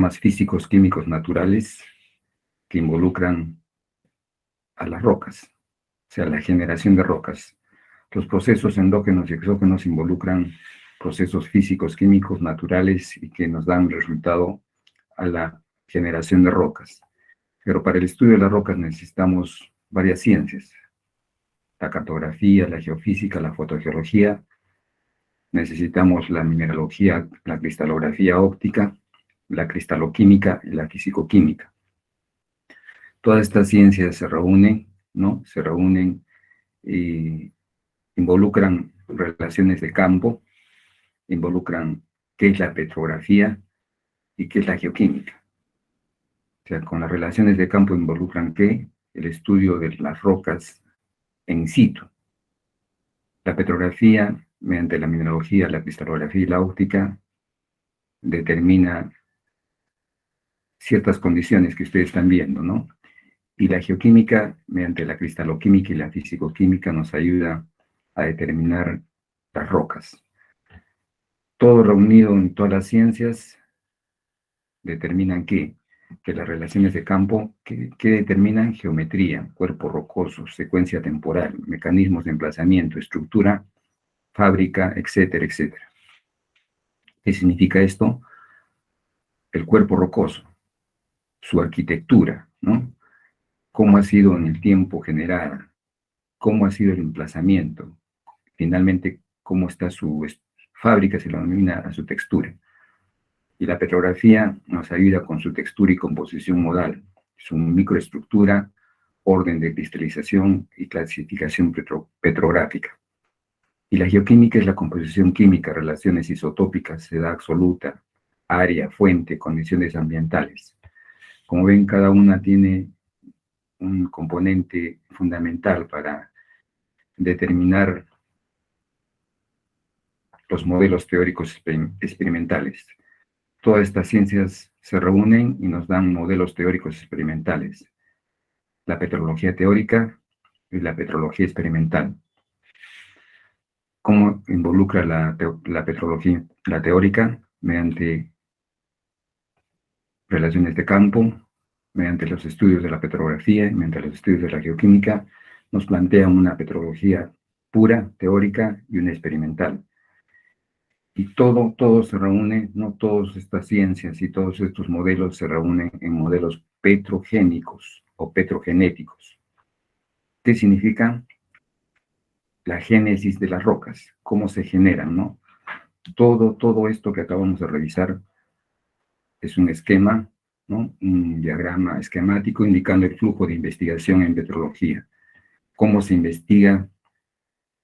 Más físicos químicos naturales que involucran a las rocas, o sea, la generación de rocas. Los procesos endógenos y exógenos involucran procesos físicos químicos naturales y que nos dan resultado a la generación de rocas. Pero para el estudio de las rocas necesitamos varias ciencias: la cartografía, la geofísica, la fotogeología. Necesitamos la mineralogía, la cristalografía óptica, la cristaloquímica y la fisicoquímica. Todas estas ciencias se reúnen, ¿no? Se reúnen y involucran relaciones de campo, involucran qué es la petrografía y qué es la geoquímica. O sea, con las relaciones de campo involucran qué: el estudio de las rocas en situ. La petrografía, mediante la mineralogía, la cristalografía y la óptica, determina ciertas condiciones que ustedes están viendo, ¿no? Y la geoquímica, mediante la cristaloquímica y la fisicoquímica, nos ayuda a determinar las rocas. Todo reunido en todas las ciencias determinan que las relaciones de campo, que determinan geometría, cuerpo rocoso, secuencia temporal, mecanismos de emplazamiento, estructura, fábrica, etcétera, etcétera. ¿Qué significa esto? El cuerpo rocoso, su arquitectura, ¿no? Cómo ha sido en el tiempo generada, cómo ha sido el emplazamiento, finalmente cómo está su fábrica, se lo denomina a su textura. Y la petrografía nos ayuda con su textura y composición modal, su microestructura, orden de cristalización y clasificación petrográfica. Y la geoquímica es la composición química, relaciones isotópicas, edad absoluta, área, fuente, condiciones ambientales. Como ven, cada una tiene un componente fundamental para determinar los modelos teóricos experimentales. Todas estas ciencias se reúnen y nos dan modelos teóricos experimentales: la petrología teórica y la petrología experimental. ¿Cómo involucra la petrología, la teórica? Mediante relaciones de campo, mediante los estudios de la petrografía, mediante los estudios de la geoquímica, nos plantean una petrología pura, teórica, y una experimental. Y todo se reúne, no todas estas ciencias y todos estos modelos se reúnen en modelos petrogénicos o petrogenéticos. ¿Qué significa? La génesis de las rocas, cómo se generan, ¿no? Todo esto que acabamos de revisar es un esquema, ¿no? Un diagrama esquemático indicando el flujo de investigación en petrología. Cómo se investiga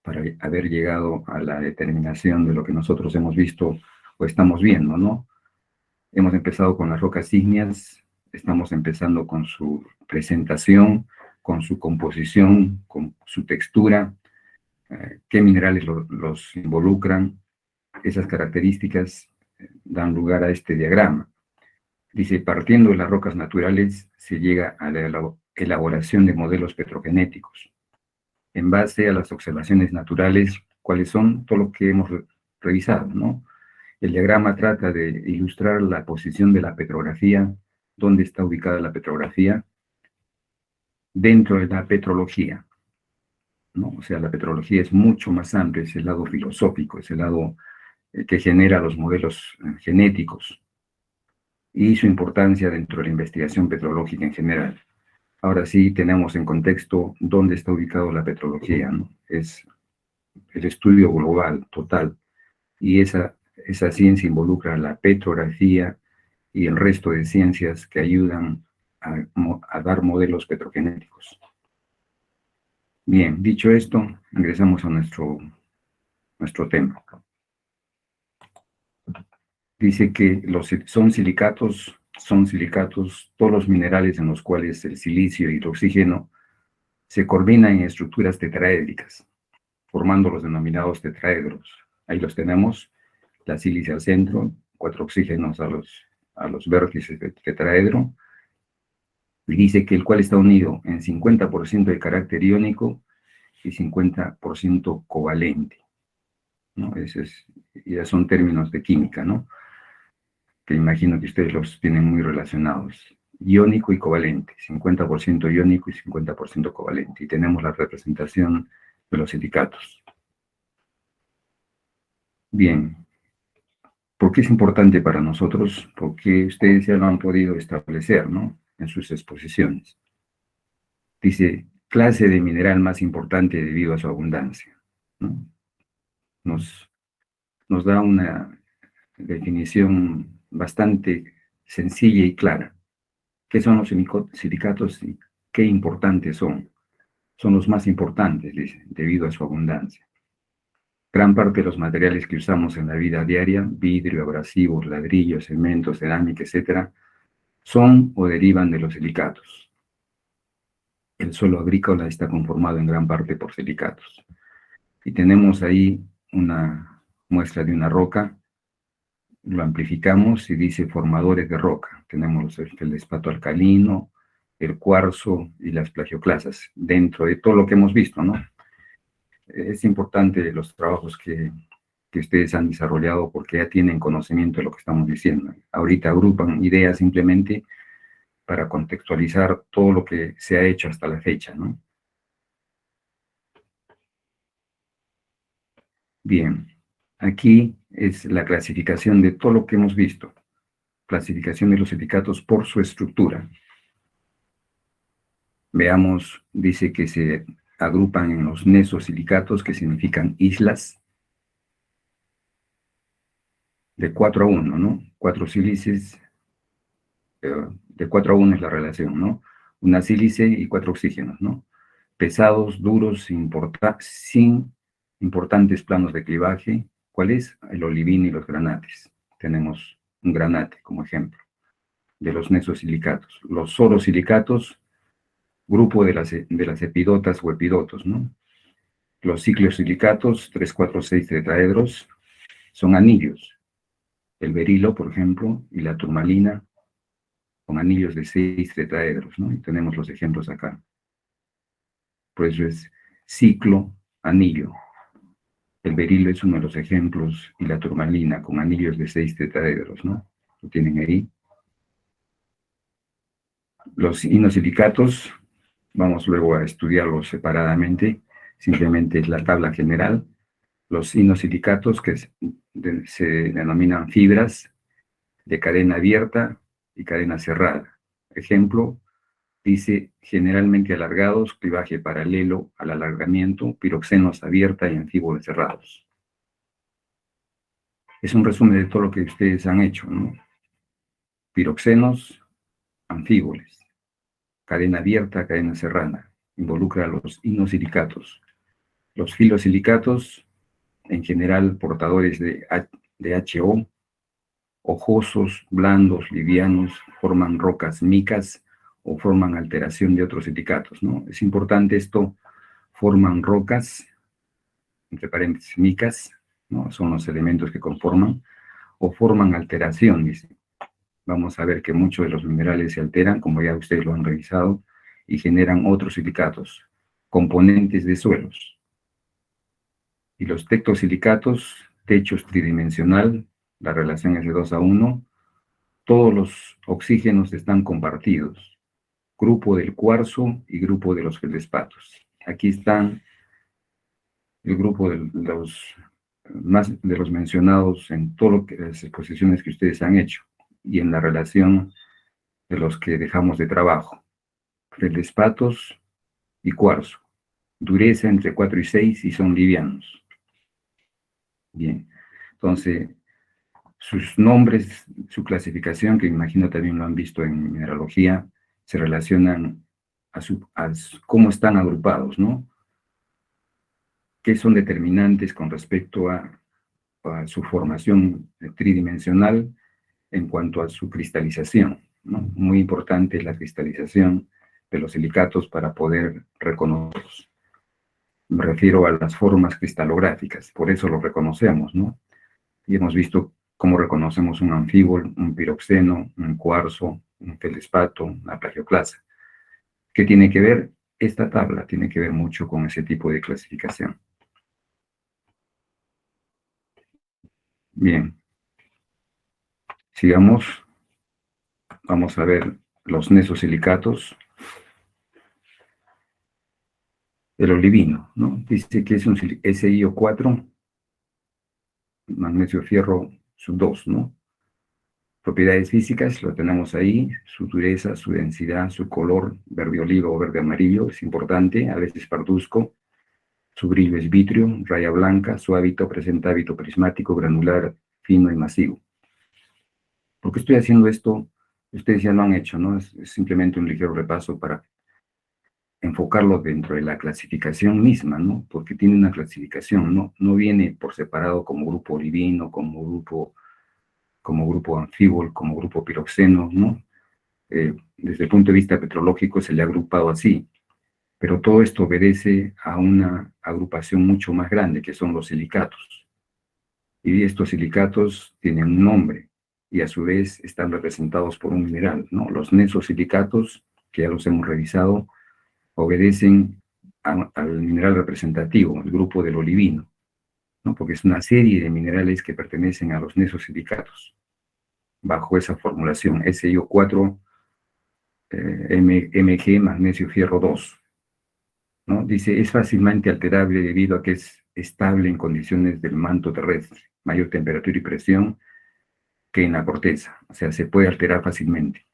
para haber llegado a la determinación de lo que nosotros hemos visto o estamos viendo, ¿no? Hemos empezado con las rocas ígneas, estamos empezando con su presentación, con su composición, con su textura, qué minerales los involucran. Esas características dan lugar a este diagrama. Dice: partiendo de las rocas naturales se llega a la elaboración de modelos petrogenéticos. En base a las observaciones naturales, ¿cuáles son? Todo lo que hemos revisado, ¿no? El diagrama trata de ilustrar la posición de la petrografía, dónde está ubicada la petrografía dentro de la petrología, ¿no? O sea, la petrología es mucho más amplia, es el lado filosófico, es el lado que genera los modelos genéticos y su importancia dentro de la investigación petrológica en general. Ahora sí tenemos en contexto dónde está ubicada la petrología, ¿no? Es el estudio global, total, y esa ciencia involucra la petrografía y el resto de ciencias que ayudan a dar modelos petrogenéticos. Bien, dicho esto, ingresamos a nuestro tema. Dice que son silicatos todos los minerales en los cuales el silicio y el oxígeno se combinan en estructuras tetraédricas, formando los denominados tetraedros. Ahí los tenemos: la sílice al centro, 4 oxígenos a los vértices del tetraedro, y dice que el cual está unido en 50% de carácter iónico y 50% covalente, ¿no? Ya son términos de química, ¿no? que imagino que ustedes los tienen muy relacionados. Iónico y covalente, 50% iónico y 50% covalente. Y tenemos la representación de los silicatos. Bien. ¿Por qué es importante para nosotros? Porque ustedes ya lo han podido establecer, ¿no? En sus exposiciones. Dice, clase de mineral más importante debido a su abundancia, ¿no? Nos da una definición bastante sencilla y clara. ¿Qué son los silicatos y qué importantes son? Son los más importantes, dice, debido a su abundancia. Gran parte de los materiales que usamos en la vida diaria, vidrio, abrasivos, ladrillos, cementos, cerámica, etcétera, son o derivan de los silicatos. El suelo agrícola está conformado en gran parte por silicatos. Y tenemos ahí una muestra de una roca, lo amplificamos y dice formadores de roca. Tenemos el feldespato alcalino, el cuarzo y las plagioclasas, dentro de todo lo que hemos visto, ¿no? Es importante los trabajos que ustedes han desarrollado porque ya tienen conocimiento de lo que estamos diciendo. Ahorita agrupan ideas simplemente para contextualizar todo lo que se ha hecho hasta la fecha, ¿no? Bien, aquí es la clasificación de todo lo que hemos visto. Clasificación de los silicatos por su estructura. Veamos, dice que se agrupan en los nesosilicatos, que significan islas, de 4 a 1, ¿no? 4 sílices, de 4 a 1 es la relación, ¿no? Una sílice y 4 oxígenos, ¿no? Pesados, duros, sin importantes planos de clivaje. ¿Cuál es? El olivino y los granates. Tenemos un granate como ejemplo de los nesosilicatos. Los sorosilicatos, grupo de las epidotas o epidotos, ¿no? Los ciclosilicatos, 3, 4, 6 tetraedros, son anillos. El berilo, por ejemplo, y la turmalina, con anillos de 6 tetraedros, ¿no? Y tenemos los ejemplos acá. Por eso es ciclo, anillo. El berilo es uno de los ejemplos, y la turmalina, con anillos de 6 tetraedros, ¿no? Lo tienen ahí. Los inosilicatos, vamos luego a estudiarlos separadamente, simplemente es la tabla general. Los inosilicatos, que se denominan fibras de cadena abierta y cadena cerrada. Ejemplo, dice generalmente alargados, clivaje paralelo al alargamiento, piroxenos abierta y anfíboles cerrados. Es un resumen de todo lo que ustedes han hecho, ¿no? Piroxenos, anfíboles, cadena abierta, cadena cerrada, involucra a los inosilicatos. Los filosilicatos, en general portadores de HO, hojosos, blandos, livianos, forman rocas micas o forman alteración de otros silicatos, ¿no? Es importante esto, forman rocas, entre paréntesis, micas, ¿no? Son los elementos que conforman, o forman alteración, dice. Vamos a ver que muchos de los minerales se alteran, como ya ustedes lo han revisado, y generan otros silicatos, componentes de suelos. Y los tectosilicatos, techos tridimensional, la relación es de 2 a 1, todos los oxígenos están compartidos, grupo del cuarzo y grupo de los feldespatos. Aquí están el grupo de los mencionados en todas las exposiciones que ustedes han hecho y en la relación de los que dejamos de trabajo. Feldespatos y cuarzo. Dureza entre 4 y 6 y son livianos. Bien, entonces sus nombres, su clasificación, que imagino también lo han visto en mineralogía, se relacionan a cómo están agrupados, ¿no? ¿Qué son determinantes con respecto a su formación tridimensional en cuanto a su cristalización, ¿no? Muy importante la cristalización de los silicatos para poder reconocerlos. Me refiero a las formas cristalográficas, por eso los reconocemos, ¿no? Y hemos visto cómo reconocemos un anfíbol, un piroxeno, un cuarzo, un feldespato, una plagioclasa. ¿Qué tiene que ver? Esta tabla tiene que ver mucho con ese tipo de clasificación. Bien. Sigamos, vamos a ver los nesosilicatos. El olivino, ¿no? Dice que es un SiO4, magnesio fierro sub 2, ¿no? Propiedades físicas, lo tenemos ahí, su dureza, su densidad, su color, verde olivo o verde amarillo, es importante, a veces parduzco. Su brillo es vítreo, raya blanca, su hábito presenta hábito prismático, granular, fino y masivo. ¿Por qué estoy haciendo esto? Ustedes ya lo han hecho, ¿no? Es simplemente un ligero repaso para enfocarlo dentro de la clasificación misma, ¿no? Porque tiene una clasificación, no viene por separado como grupo olivino, como grupo anfibol, como grupo piroxeno, ¿no? Desde el punto de vista petrológico se le ha agrupado así, pero todo esto obedece a una agrupación mucho más grande, que son los silicatos. Y estos silicatos tienen un nombre, y a su vez están representados por un mineral, ¿no? Los nesosilicatos, que ya los hemos revisado, obedecen al mineral representativo, el grupo del olivino, ¿no? Porque es una serie de minerales que pertenecen a los nesosilicatos, bajo esa formulación, SiO4, Mg, magnesio fierro 2, ¿no? Dice, es fácilmente alterable debido a que es estable en condiciones del manto terrestre, mayor temperatura y presión que en la corteza, o sea, se puede alterar fácilmente.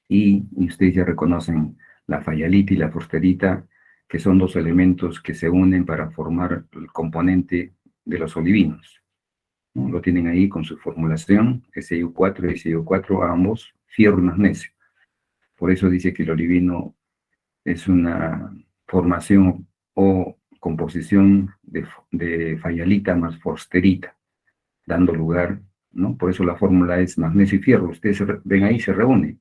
Y ustedes ya reconocen la fayalita y la forsterita, que son dos elementos que se unen para formar el componente de los olivinos, ¿no? Lo tienen ahí con su formulación, SiO4 y SiO4, ambos, fierro y magnesio. Por eso dice que el olivino es una formación o composición de fayalita más forsterita, dando lugar, ¿no? Por eso la fórmula es magnesio y fierro. Ustedes ven ahí, se reúne.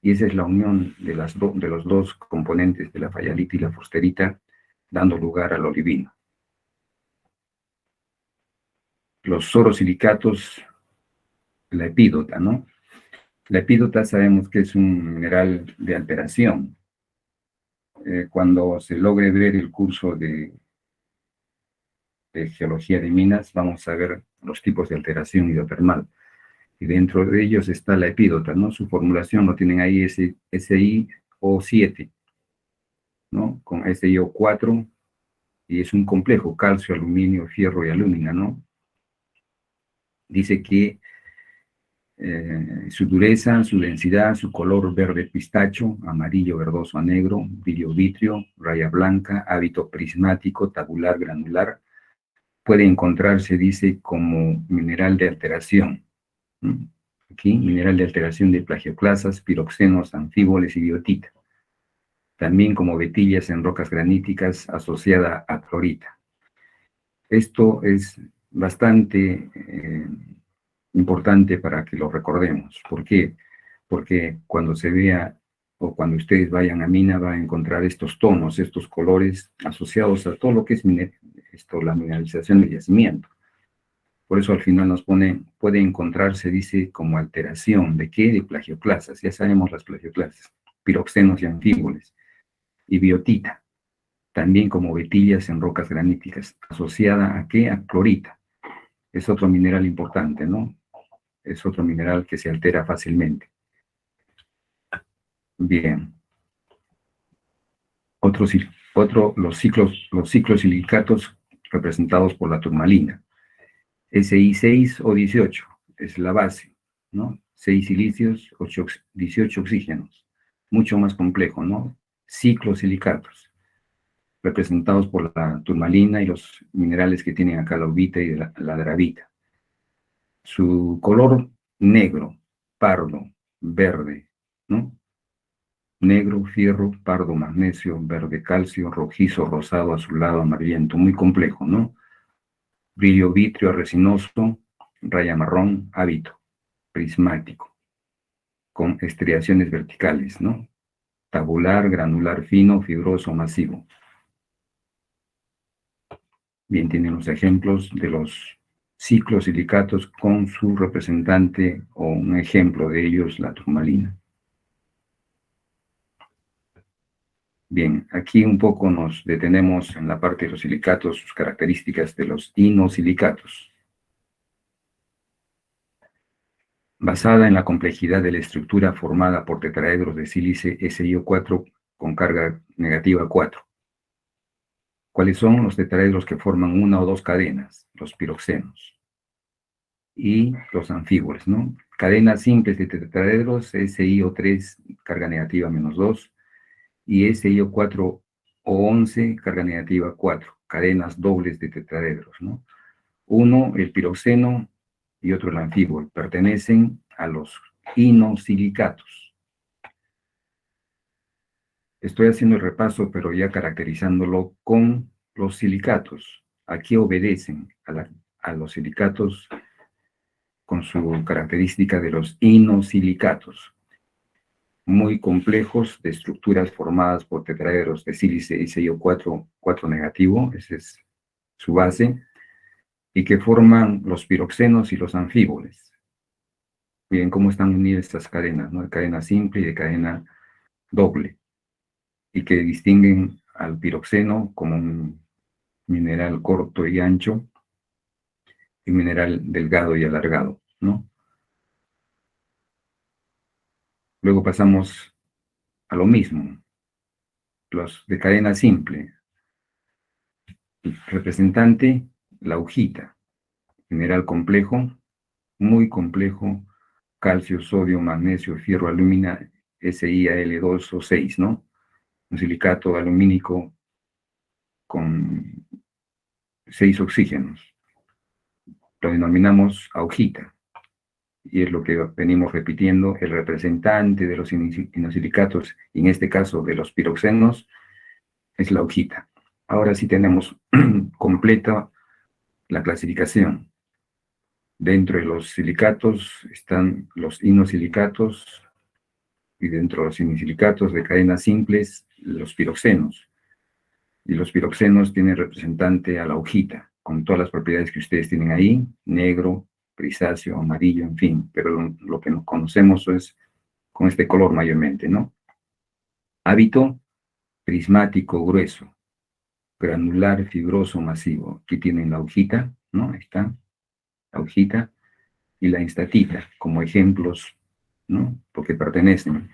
Y esa es la unión de los dos componentes de la fayalita y la forsterita, dando lugar al olivino. Los sorosilicatos, la epídota, ¿no? La epídota sabemos que es un mineral de alteración. Cuando se logre ver el curso de geología de minas, vamos a ver los tipos de alteración hidrotermal. Y dentro de ellos está la epídota, ¿no? Su formulación lo tienen ahí, SiO7, ¿no? Con SiO4, y es un complejo, calcio, aluminio, fierro y alúmina, ¿no? Dice que su dureza, su densidad, su color verde pistacho, amarillo, verdoso a negro, brillo vítreo, raya blanca, hábito prismático, tabular, granular, puede encontrarse, dice, como mineral de alteración. ¿Mm? Aquí, mineral de alteración de plagioclasas, piroxenos, anfíboles y biotita. También como vetillas en rocas graníticas asociada a clorita. Esto es bastante importante para que lo recordemos. ¿Por qué? Porque cuando se vea o cuando ustedes vayan a mina van a encontrar estos tonos, estos colores asociados a todo lo que es la mineralización del yacimiento. Por eso al final nos pone, puede encontrarse, dice, como alteración. ¿De qué? De plagioclasas. Ya sabemos las plagioclasas. Piroxenos y anfíboles. Y biotita. También como vetillas en rocas graníticas. ¿Asociada a qué? A clorita. Es otro mineral importante, ¿no? Es otro mineral que se altera fácilmente. Bien. Los ciclos silicatos representados por la turmalina. Si6 o 18 es la base, ¿no? 6 silicios, 18 oxígenos. Mucho más complejo, ¿no? Ciclosilicatos, representados por la turmalina y los minerales que tienen acá la ubita y la dravita. Su color negro, pardo, verde, ¿no? Negro, fierro, pardo, magnesio, verde, calcio, rojizo, rosado, azulado, amarillento, muy complejo, ¿no? Brillo vítreo, resinoso, raya marrón, hábito, prismático, con estriaciones verticales, ¿no? Tabular, granular fino, fibroso, masivo. Bien, tienen los ejemplos de los ciclosilicatos con su representante o un ejemplo de ellos, la turmalina. Bien, aquí un poco nos detenemos en la parte de los silicatos, sus características de los inosilicatos. basada en la complejidad de la estructura formada por tetraedros de sílice SiO4 con carga negativa 4. ¿Cuáles son los tetraedros que forman una o dos cadenas? Los piroxenos y los anfíboles, ¿no? Cadenas simples de tetraedros, SiO3, carga negativa -2, y SiO4 o 11, carga negativa 4, cadenas dobles de tetraedros, ¿no? Uno, el piroxeno, y otro el anfíbol, pertenecen a los inosilicatos. Estoy haciendo el repaso, pero ya caracterizándolo con los silicatos. Aquí obedecen a los silicatos con su característica de los inosilicatos, muy complejos, de estructuras formadas por tetraedros de sílice y SiO4 4 negativo, esa es su base, y que forman los piroxenos y los anfíboles. Miren cómo están unidas estas cadenas, ¿no? De cadena simple y de cadena doble, y que distinguen al piroxeno como un mineral corto y ancho, y un mineral delgado y alargado, ¿no? Luego pasamos a lo mismo, los de cadena simple. El representante, la hojita, mineral complejo, muy complejo, calcio, sodio, magnesio, fierro, alúmina, SiAl2 o 6, ¿no? Un silicato alumínico con 6 oxígenos. Lo denominamos hojita, y es lo que venimos repitiendo. El representante de los inosilicatos, y en este caso de los piroxenos, es la hojita. Ahora sí tenemos completa la clasificación. Dentro de los silicatos están los inosilicatos, y dentro de los inosilicatos de cadenas simples, los piroxenos. Y los piroxenos tienen representante a la hojita, con todas las propiedades que ustedes tienen ahí, negro, grisáceo, amarillo, en fin, pero lo que nos conocemos es con este color mayormente, ¿no? Hábito prismático grueso, granular, fibroso, masivo. Aquí tienen la hojita, ¿no? Ahí está, la hojita, y la enstatita como ejemplos, ¿no? Porque pertenecen.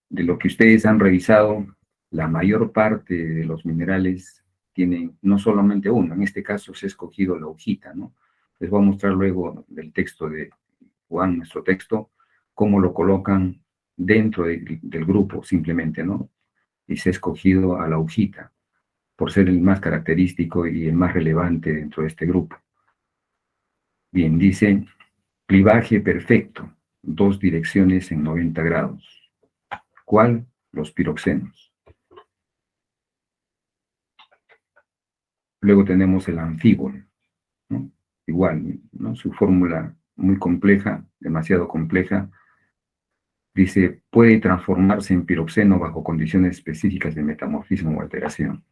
De lo que ustedes han revisado, la mayor parte de los minerales tienen no solamente uno, en este caso se ha escogido la hojita, ¿no? Les voy a mostrar luego del texto de Juan, nuestro texto, cómo lo colocan dentro del grupo simplemente, ¿no? Y se ha escogido a la hojita por ser el más característico y el más relevante dentro de este grupo. Bien, dice clivaje perfecto, dos direcciones en 90 grados. ¿Cuál? Los piroxenos. Luego tenemos el anfíbol, ¿no? Igual, ¿no? Su fórmula muy compleja, demasiado compleja. Dice, puede transformarse en piroxeno bajo condiciones específicas de metamorfismo o alteración.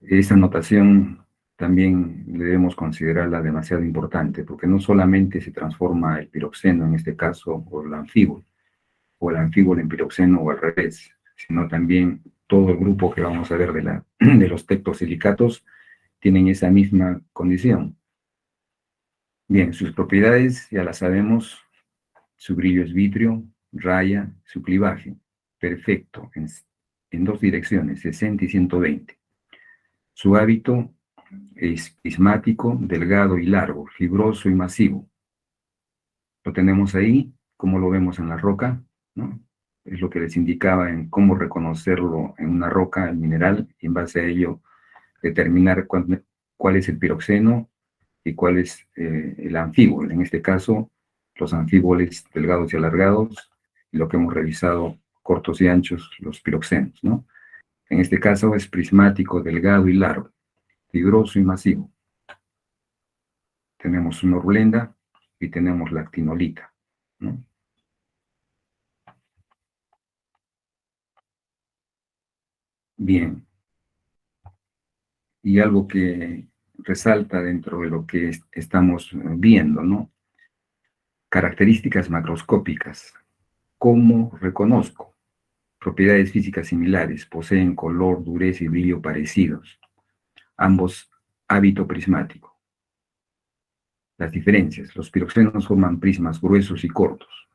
Esa notación también debemos considerarla demasiado importante, porque no solamente se transforma el piroxeno, en este caso, o el anfíbol en piroxeno o al revés, sino también todo el grupo que vamos a ver de los tectosilicatos tienen esa misma condición. Bien, sus propiedades ya las sabemos: su brillo es vitrio, raya, su clivaje perfecto en dos direcciones, 60 y 120. Su hábito es prismático, delgado y largo, fibroso y masivo. Lo tenemos ahí, como lo vemos en la roca, ¿no? Es lo que les indicaba en cómo reconocerlo en una roca, el mineral, y en base a ello determinar cuál es el piroxeno y cuál es el anfíbol. En este caso, los anfíboles delgados y alargados, y lo que hemos revisado, cortos y anchos, los piroxenos, ¿no? En este caso es prismático, delgado y largo, fibroso y masivo. Tenemos una orblenda y tenemos la actinolita, ¿no? Bien, y algo que resalta dentro de lo que estamos viendo, ¿no? Características macroscópicas. ¿Cómo reconozco? Propiedades físicas similares, poseen color, dureza y brillo parecidos. Ambos hábito prismático. Las diferencias. Los piroxenos forman prismas gruesos y cortos.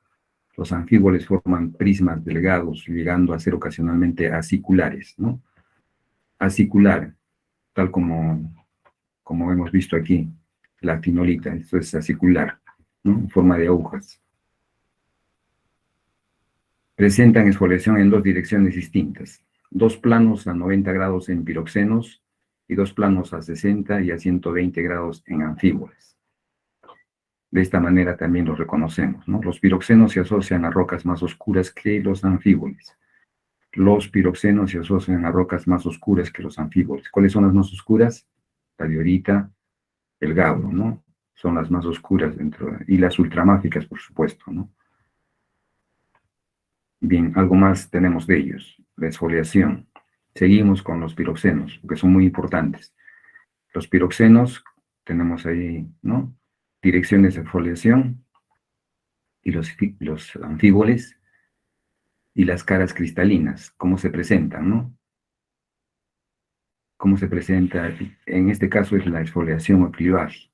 Los anfíboles forman prismas delgados, llegando a ser ocasionalmente aciculares, ¿no? Acicular, tal como hemos visto aquí, la actinolita, esto es acicular, ¿no? En forma de agujas. Presentan exfoliación en dos direcciones distintas. Dos planos a 90 grados en piroxenos y dos planos a 60 y a 120 grados en anfíboles. De esta manera también los reconocemos, ¿no? Los piroxenos se asocian a rocas más oscuras que los anfíboles. Los piroxenos se asocian a rocas más oscuras que los anfíboles. ¿Cuáles son las más oscuras? La diorita, el gabbro, ¿no? Son las más oscuras dentro, y las ultramáficas, por supuesto, ¿no? Bien, algo más tenemos de ellos, la exfoliación. Seguimos con los piroxenos, que son muy importantes. Los piroxenos, tenemos ahí, ¿no? Direcciones de exfoliación, y los anfíboles, y las caras cristalinas, cómo se presentan, ¿no? Cómo se presenta, en este caso es la exfoliación o clivaje,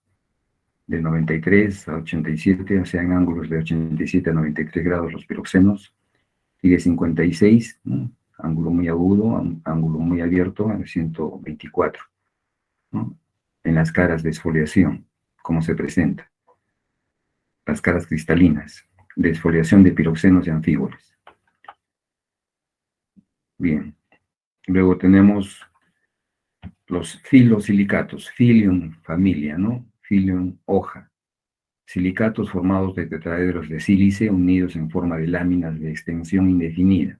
de 93 a 87, o sea, en ángulos de 87 a 93 grados los piroxenos, y de 56, ¿no? Ángulo muy agudo, ángulo muy abierto, a 124, ¿no? En las caras de exfoliación, cómo se presenta. Las caras cristalinas, de exfoliación de piroxenos y anfíboles. Bien, luego tenemos los filosilicatos, filium, familia, ¿no? Filium, hoja. Silicatos formados de tetraedros de sílice unidos en forma de láminas de extensión indefinida.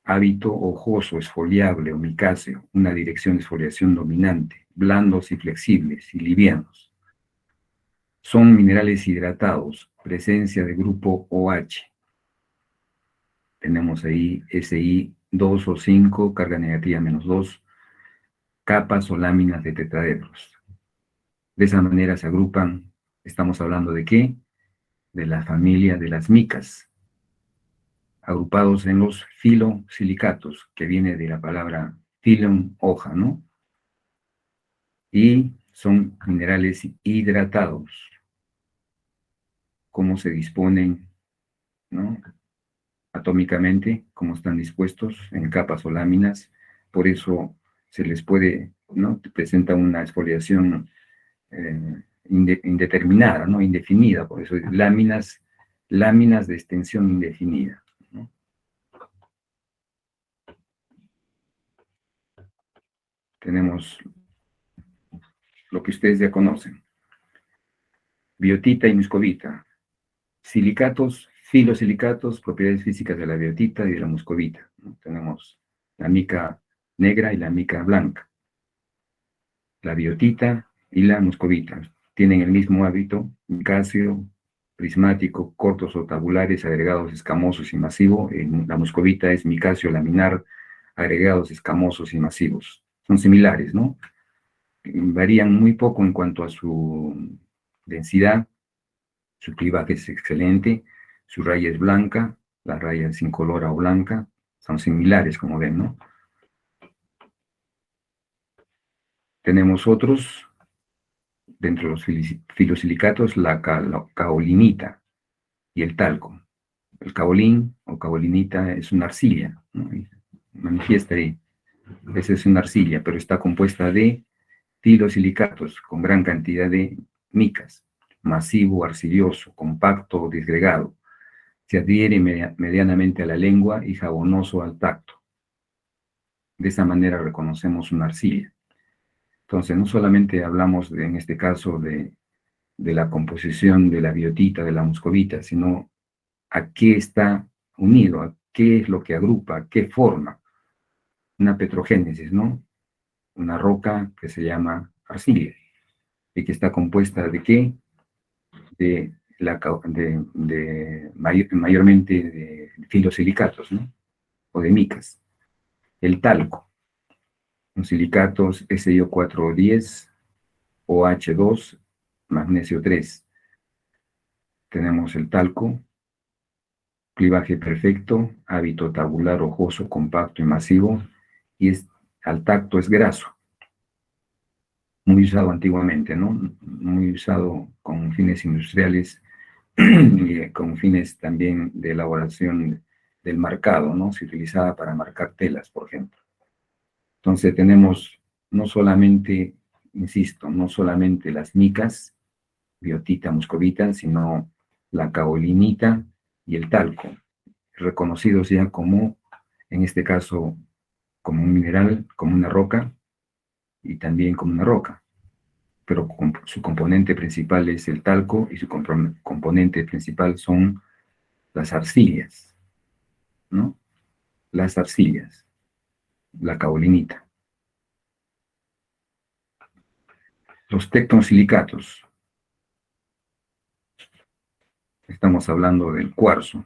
Hábito hojoso, esfoliable o micáceo, una dirección de esfoliación dominante, blandos y flexibles y livianos. Son minerales hidratados, presencia de grupo OH. Tenemos ahí Si 2 o 5, carga negativa -2, capas o láminas de tetraedros. De esa manera se agrupan, estamos hablando de ¿qué? De la familia de las micas, agrupados en los filosilicatos, que viene de la palabra filum, hoja, ¿no? Y son minerales hidratados, cómo se disponen, ¿no? Atómicamente, cómo están dispuestos en capas o láminas, por eso se les puede, ¿no? Presenta una exfoliación indeterminada, ¿no? Indefinida, por eso láminas de extensión indefinida, ¿no? Tenemos lo que ustedes ya conocen, biotita y muscovita, silicatos, filosilicatos, propiedades físicas de la biotita y de la muscovita, ¿no? Tenemos la mica negra y la mica blanca. La biotita y la muscovita tienen el mismo hábito, micáceo, prismático, cortos o tabulares, agregados escamosos y masivos. La muscovita es micáceo laminar, agregados escamosos y masivos. Son similares, ¿no? Varían muy poco en cuanto a su densidad. Su clivaje es excelente, su raya es blanca, la raya es incolora o blanca, son similares, como ven, ¿no? Tenemos otros, dentro de los filosilicatos, la caolinita y el talco. El caolín o caolinita es una arcilla, ¿no? Manifiesta ahí. Esa es una arcilla, pero está compuesta de filosilicatos con gran cantidad de micas, masivo, arcilloso, compacto o disgregado. Se adhiere medianamente a la lengua y jabonoso al tacto. De esa manera reconocemos una arcilla. Entonces, no solamente hablamos en este caso de la composición de la biotita, de la muscovita, sino a qué está unido, a qué es lo que agrupa, qué forma. Una petrogénesis, ¿no? Una roca que se llama arcilla y que está compuesta de qué? Mayormente de filosilicatos, ¿no? O de micas. El talco, un silicatos SiO410, OH2, magnesio 3. Tenemos el talco, clivaje perfecto, hábito tabular, hojoso, compacto y masivo, y al tacto es graso. muy usado antiguamente, ¿no? Muy usado con fines industriales y con fines también de elaboración del marcado, ¿no? Se utilizaba para marcar telas, por ejemplo. Entonces tenemos no solamente, insisto, no solamente las micas, biotita, muscovita, sino la caolinita y el talco, reconocidos ya como, en este caso, como un mineral, como una roca y también como una roca. Pero su componente principal es el talco y su componente principal son las arcillas, ¿no? Las arcillas, la caolinita. Los tecnosilicatos, estamos hablando del cuarzo,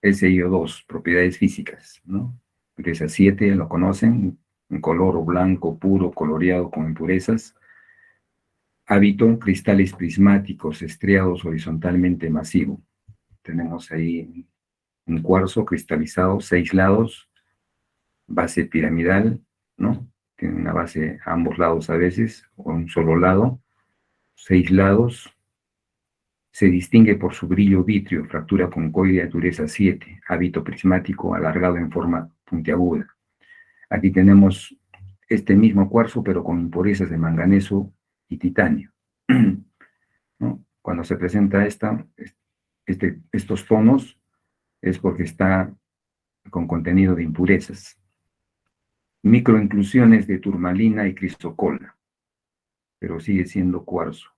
SiO2, propiedades físicas, ¿no? Pureza 7, lo conocen, un color blanco, puro, coloreado con impurezas. Hábito, cristales prismáticos estriados horizontalmente masivo. Tenemos ahí un cuarzo cristalizado, 6 lados, base piramidal, ¿no? Tiene una base a ambos lados a veces, o un solo lado, 6 lados. Se distingue por su brillo vítreo, fractura concoidea de dureza 7, hábito prismático alargado en forma puntiaguda. Aquí tenemos este mismo cuarzo, pero con impurezas de manganeso y titanio. ¿No? Cuando se presenta estos tonos, es porque está con contenido de impurezas. Microinclusiones de turmalina y crisocola, pero sigue siendo cuarzo.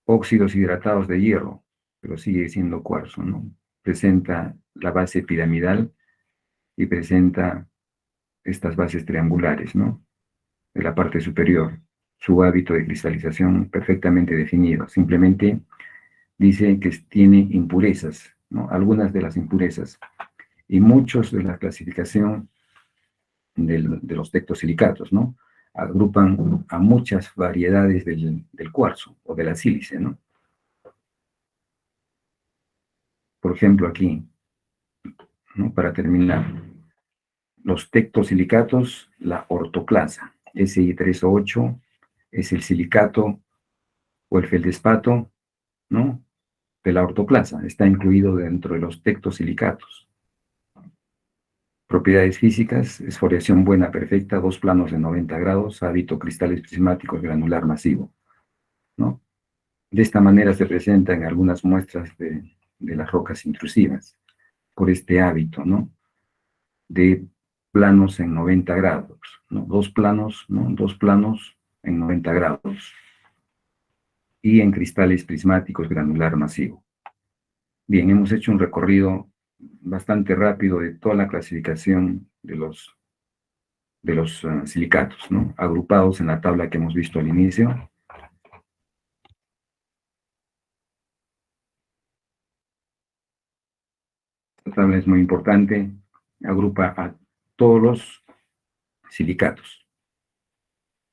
Óxidos hidratados de hierro, pero sigue siendo cuarzo, ¿no? Presenta la base piramidal y presenta estas bases triangulares, ¿no? De la parte superior, su hábito de cristalización perfectamente definido. Simplemente dice que tiene impurezas, ¿no? Algunas de las impurezas. Y muchos de la clasificación de los tectosilicatos, ¿no? Agrupan a muchas variedades del cuarzo o de la sílice, ¿no? Por ejemplo, aquí, ¿no? Para terminar, los tectosilicatos, la ortoclasa, Si38 es el silicato o el feldespato, ¿no? De la ortoclasa, está incluido dentro de los tectosilicatos. Propiedades físicas, esfoliación buena, perfecta, dos planos de 90 grados, hábito cristales prismáticos granular masivo, ¿no? De esta manera se presentan algunas muestras de las rocas intrusivas, por este hábito, ¿no? De planos en 90 grados, ¿no? Dos planos, ¿no? Dos planos en 90 grados y en cristales prismáticos granular masivo. Bien, hemos hecho un recorrido bastante rápido de toda la clasificación de los silicatos, ¿no? Agrupados en la tabla que hemos visto al inicio. Esta tabla es muy importante, agrupa a todos los silicatos,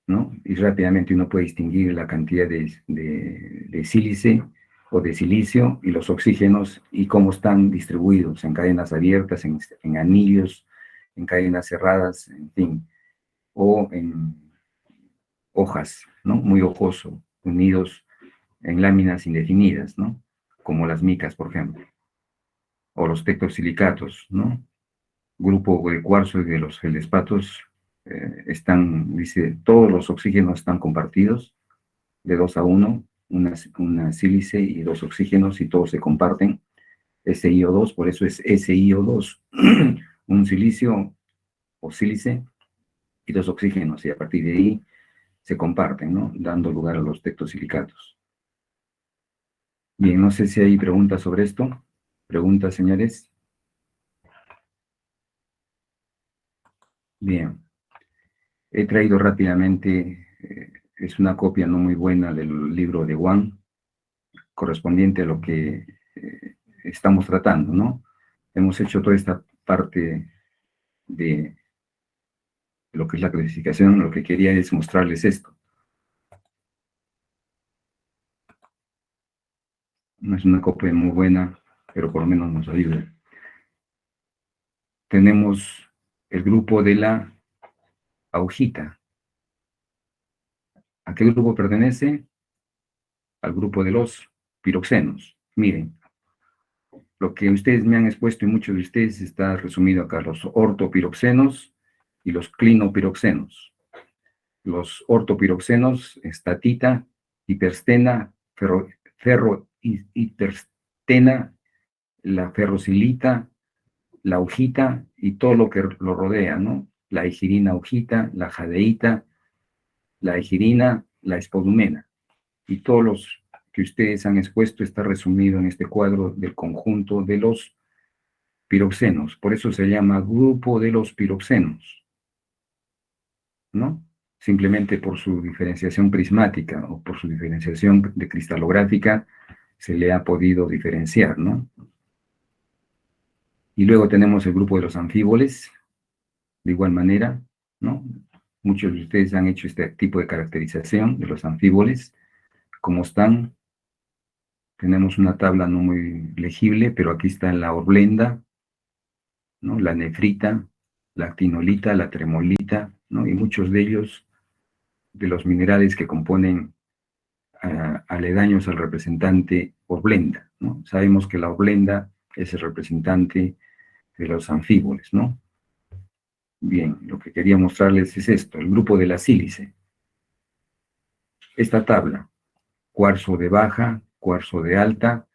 ¿no? Y rápidamente uno puede distinguir la cantidad de sílice o de silicio y los oxígenos y cómo están distribuidos en cadenas abiertas, en anillos, en cadenas cerradas, en fin, o en hojas, ¿no? Muy hojoso, unidos en láminas indefinidas, ¿no? Como las micas, por ejemplo, o los tectosilicatos, ¿no? Grupo de cuarzo y de los feldespatos están, dice, todos los oxígenos están compartidos de 2 a 1, una sílice y dos oxígenos y todos se comparten. SiO2, por eso es SiO2, un silicio o sílice y dos oxígenos, y a partir de ahí se comparten, ¿no? Dando lugar a los tectosilicatos. Bien, no sé si hay preguntas sobre esto. ¿Preguntas, señores? Bien. He traído rápidamente, es una copia no muy buena del libro de Wang, correspondiente a lo que estamos tratando, ¿no? Hemos hecho toda esta parte de lo que es la clasificación, lo que quería es mostrarles esto. No es una copia muy buena, pero por lo menos nos ayuda. Tenemos el grupo de la aujita, ¿A qué grupo pertenece? Al grupo de los piroxenos. Miren, lo que ustedes me han expuesto y muchos de ustedes está resumido acá, los ortopiroxenos y los clinopiroxenos. Los ortopiroxenos, estatita, hiperstena, ferrohiperstena, la ferrosilita, la hojita y todo lo que lo rodea, ¿no? La higirina hojita, la jadeíta, la higirina, la espodumena. Y todos los que ustedes han expuesto está resumido en este cuadro del conjunto de los piroxenos. Por eso se llama grupo de los piroxenos, ¿no? Simplemente por su diferenciación prismática o por su diferenciación de cristalográfica se le ha podido diferenciar, ¿no? Y luego tenemos el grupo de los anfíboles, de igual manera, ¿no? Muchos de ustedes han hecho este tipo de caracterización de los anfíboles. Como están, tenemos una tabla no muy legible, pero aquí está la horblenda, ¿no? La nefrita, la actinolita, la tremolita, ¿no? Y muchos de ellos, de los minerales que componen aledaños al representante horblenda, ¿no? Sabemos que la horblenda es el representante de los anfíboles, ¿no? Bien, lo que quería mostrarles es esto, el grupo de la sílice. Esta tabla, cuarzo de baja, cuarzo de alta,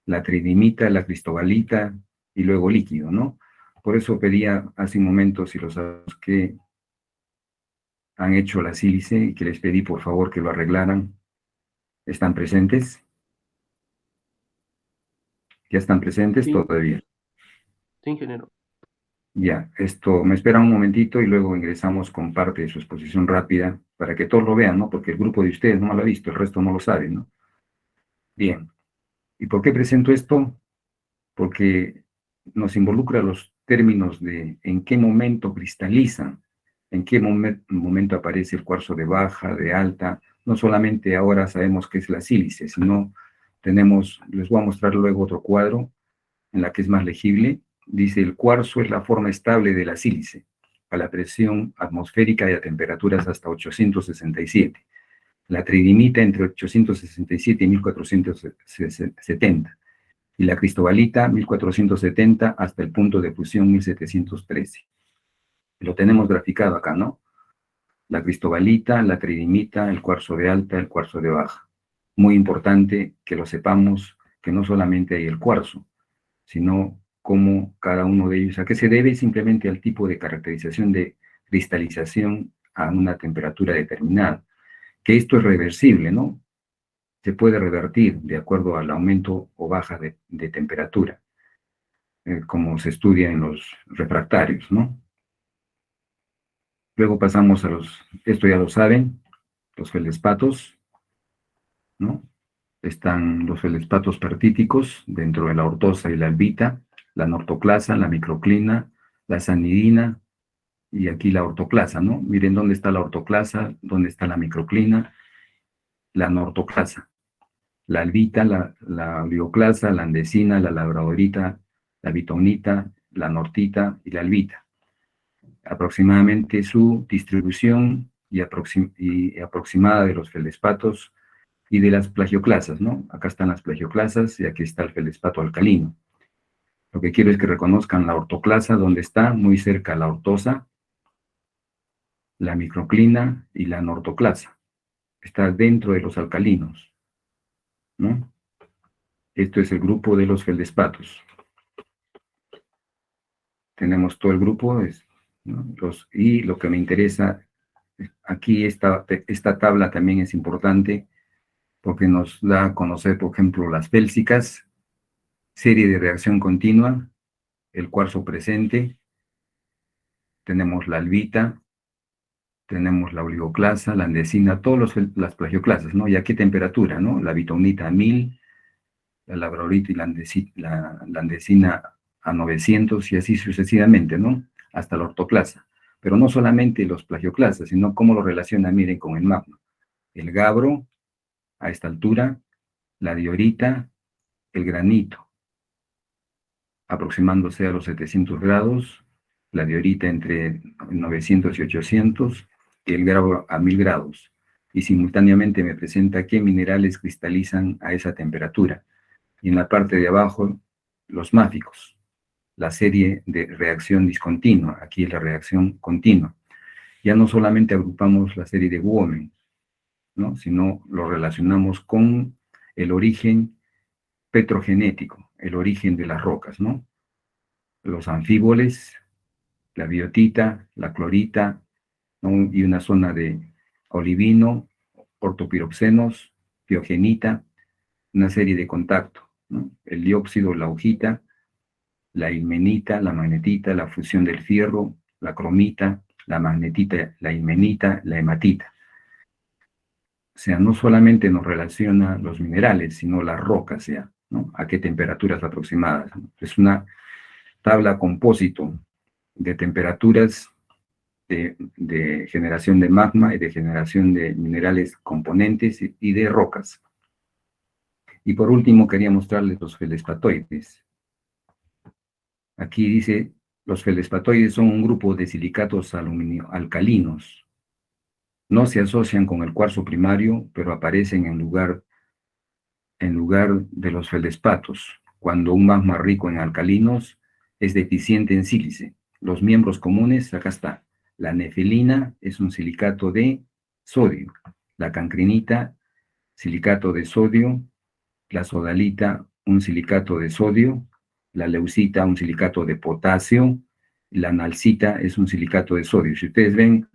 la tridimita, la cristobalita y luego líquido, ¿no? Por eso pedía hace un momento si los que han hecho la sílice y que les pedí por favor que lo arreglaran. ¿Están presentes? ¿Ya están presentes Sí, todavía? sí, ingeniero. Ya, esto, me espera un momentito y luego ingresamos con parte de su exposición rápida para que todos lo vean, ¿no? Porque el grupo de ustedes no lo ha visto, el resto no lo sabe, ¿no? Bien, ¿y por qué presento esto? Porque nos involucra los términos de en qué momento cristalizan, en qué momento aparece el cuarzo de baja, de alta. No solamente ahora sabemos qué es la sílice, sino tenemos, les voy a mostrar luego otro cuadro en la que es más legible. Dice, el cuarzo es la forma estable de la sílice, a la presión atmosférica y a temperaturas hasta 867. La tridimita entre 867 y 1470 y la cristobalita 1470 hasta el punto de fusión 1713. Lo tenemos graficado acá, ¿no? La cristobalita, la tridimita, el cuarzo de alta, el cuarzo de baja. Muy importante que lo sepamos, que no solamente hay el cuarzo, sino cómo cada uno de ellos, a qué se debe simplemente al tipo de caracterización de cristalización a una temperatura determinada, que esto es reversible, ¿no? Se puede revertir de acuerdo al aumento o baja de temperatura, como se estudia en los refractarios, ¿no? Luego pasamos a los, esto ya lo saben, los feldespatos, ¿no? Están los feldespatos pertíticos dentro de la ortosa y la albita, la nortoclasa, la microclina, la sanidina y aquí la ortoclasa, ¿no? Miren dónde está la ortoclasa, dónde está la microclina, la nortoclasa, la albita, la olioclasa, la andesina, la labradorita, la bitonita, la nortita y la albita. Aproximadamente su distribución y aproximada de los feldespatos y de las plagioclasas, ¿no? Acá están las plagioclasas y aquí está el feldespato alcalino. Lo que quiero es que reconozcan la ortoclasa, donde está, muy cerca a la ortosa, la microclina y la nortoclasa. Está dentro de los alcalinos, ¿no? Esto es el grupo de los feldespatos. Tenemos todo el grupo, ¿no? Y lo que me interesa, aquí esta tabla también es importante porque nos da a conocer, por ejemplo, las félsicas, serie de reacción continua, el cuarzo presente, tenemos la albita, tenemos la oligoclasa, la andesina, todas las plagioclasas, ¿no? ¿Y a qué temperatura, no? La bitonita a 1000, la labradorita y la andesina a 900 y así sucesivamente, ¿no? Hasta la ortoclasa. Pero no solamente los plagioclasas, sino cómo lo relaciona, miren, con el magma. El gabro, a esta altura, la diorita, el granito, aproximándose a los 700 grados, la diorita entre 900 y 800, y el grabo a 1000 grados. y simultáneamente me presenta qué minerales cristalizan a esa temperatura. Y en la parte de abajo, los máficos, la serie de reacción discontinua. Aquí es la reacción continua. Ya no solamente agrupamos la serie de Women, ¿no?, sino lo relacionamos con el origen petrogenético, el origen de las rocas, ¿no? Los anfíboles, la biotita, la clorita, ¿no?, y una zona de olivino, ortopiroxenos, piogenita, una serie de contacto, ¿no? El dióxido, la augita, la ilmenita, la magnetita, la fusión del fierro, la cromita, la magnetita, la ilmenita, la hematita. O sea, no solamente nos relaciona los minerales, sino las rocas, ya, ¿no? A qué temperaturas aproximadas, ¿no? Es una tabla compósito de temperaturas de generación de magma y de generación de minerales componentes y de rocas. Y por último, quería mostrarles los feldspatoides. Aquí dice, los feldspatoides son un grupo de silicatos aluminio alcalinos. No se asocian con el cuarzo primario, pero aparecen en lugar de los feldespatos, cuando un magma rico en alcalinos es deficiente en sílice. Los miembros comunes, acá está. La nefelina es un silicato de sodio. La cancrinita, silicato de sodio. La sodalita, un silicato de sodio. La leucita, un silicato de potasio. La analcita es un silicato de sodio. Si ustedes ven,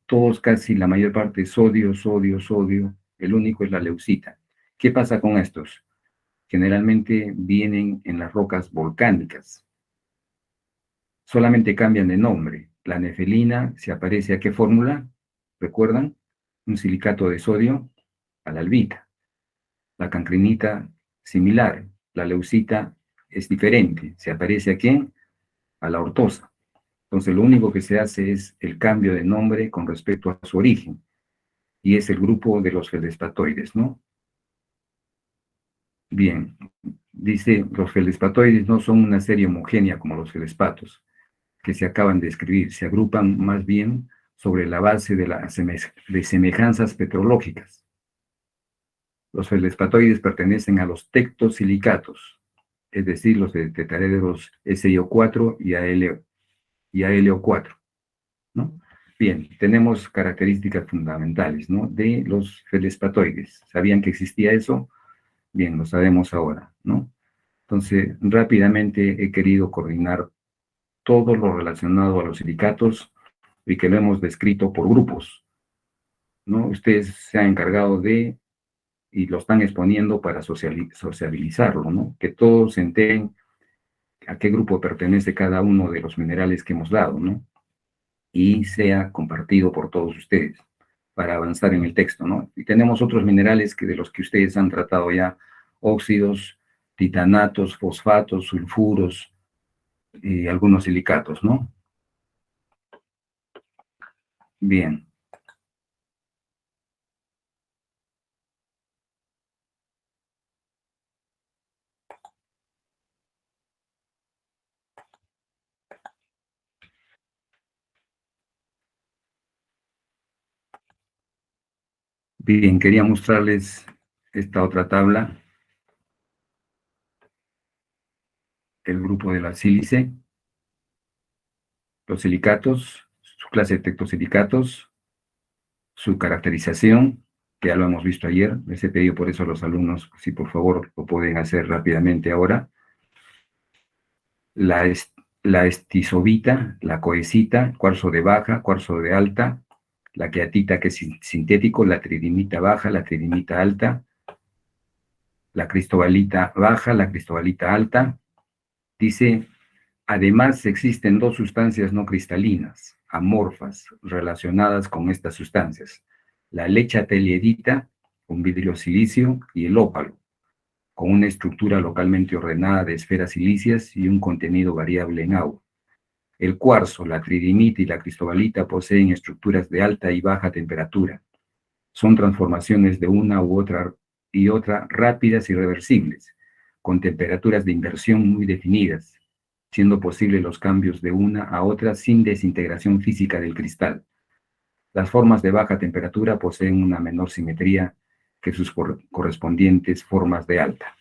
todos casi la mayor parte sodio, sodio, sodio. El único es la leucita. ¿Qué pasa con estos? Generalmente vienen en las rocas volcánicas. Solamente cambian de nombre. La nefelina se aparece a qué fórmula, ¿recuerdan? Un silicato de sodio a la albita. La cancrinita similar. La leucita es diferente. ¿Se aparece a quién? A la ortosa. Entonces lo único que se hace es el cambio de nombre con respecto a su origen. Y es el grupo de los feldspatoides, ¿no? Bien, dice, los feldspatoides no son una serie homogénea como los feldspatos que se acaban de escribir, se agrupan más bien sobre la base de semejanzas petrológicas. Los feldspatoides pertenecen a los tectosilicatos, es decir, los de tetraedros SiO4 y AlO4, ¿no? Bien, tenemos características fundamentales, ¿no?, de los feldspatoides. ¿Sabían que existía eso? Bien, lo sabemos ahora, ¿no? Entonces, rápidamente he querido coordinar todo lo relacionado a los silicatos y que lo hemos descrito por grupos, ¿no? Ustedes se han encargado de, y lo están exponiendo para sociabilizarlo, ¿no? Que todos se enteren a qué grupo pertenece cada uno de los minerales que hemos dado, ¿no? Y sea compartido por todos ustedes para avanzar en el texto, ¿no? Y tenemos otros minerales de los que ustedes han tratado ya: óxidos, titanatos, fosfatos, sulfuros y algunos silicatos, ¿no? Bien. Bien, quería mostrarles esta otra tabla, el grupo de la sílice, los silicatos, su clase de tectosilicatos, su caracterización, que ya lo hemos visto ayer. Les he pedido por eso a los alumnos, si por favor lo pueden hacer rápidamente ahora. La estisovita, la coesita, cuarzo de baja, cuarzo de alta, la queatita, que es sintético, la tridimita baja, la tridimita alta, la cristobalita baja, la cristobalita alta. Dice, además existen dos sustancias no cristalinas, amorfas, relacionadas con estas sustancias: la lecha tellurita, un vidrio silicio, y el ópalo, con una estructura localmente ordenada de esferas silíceas y un contenido variable en agua. El cuarzo, la tridimita y la cristobalita poseen estructuras de alta y baja temperatura. Son transformaciones de una u otra y otra rápidas y reversibles, con temperaturas de inversión muy definidas, siendo posible los cambios de una a otra sin desintegración física del cristal. Las formas de baja temperatura poseen una menor simetría que sus correspondientes formas de alta.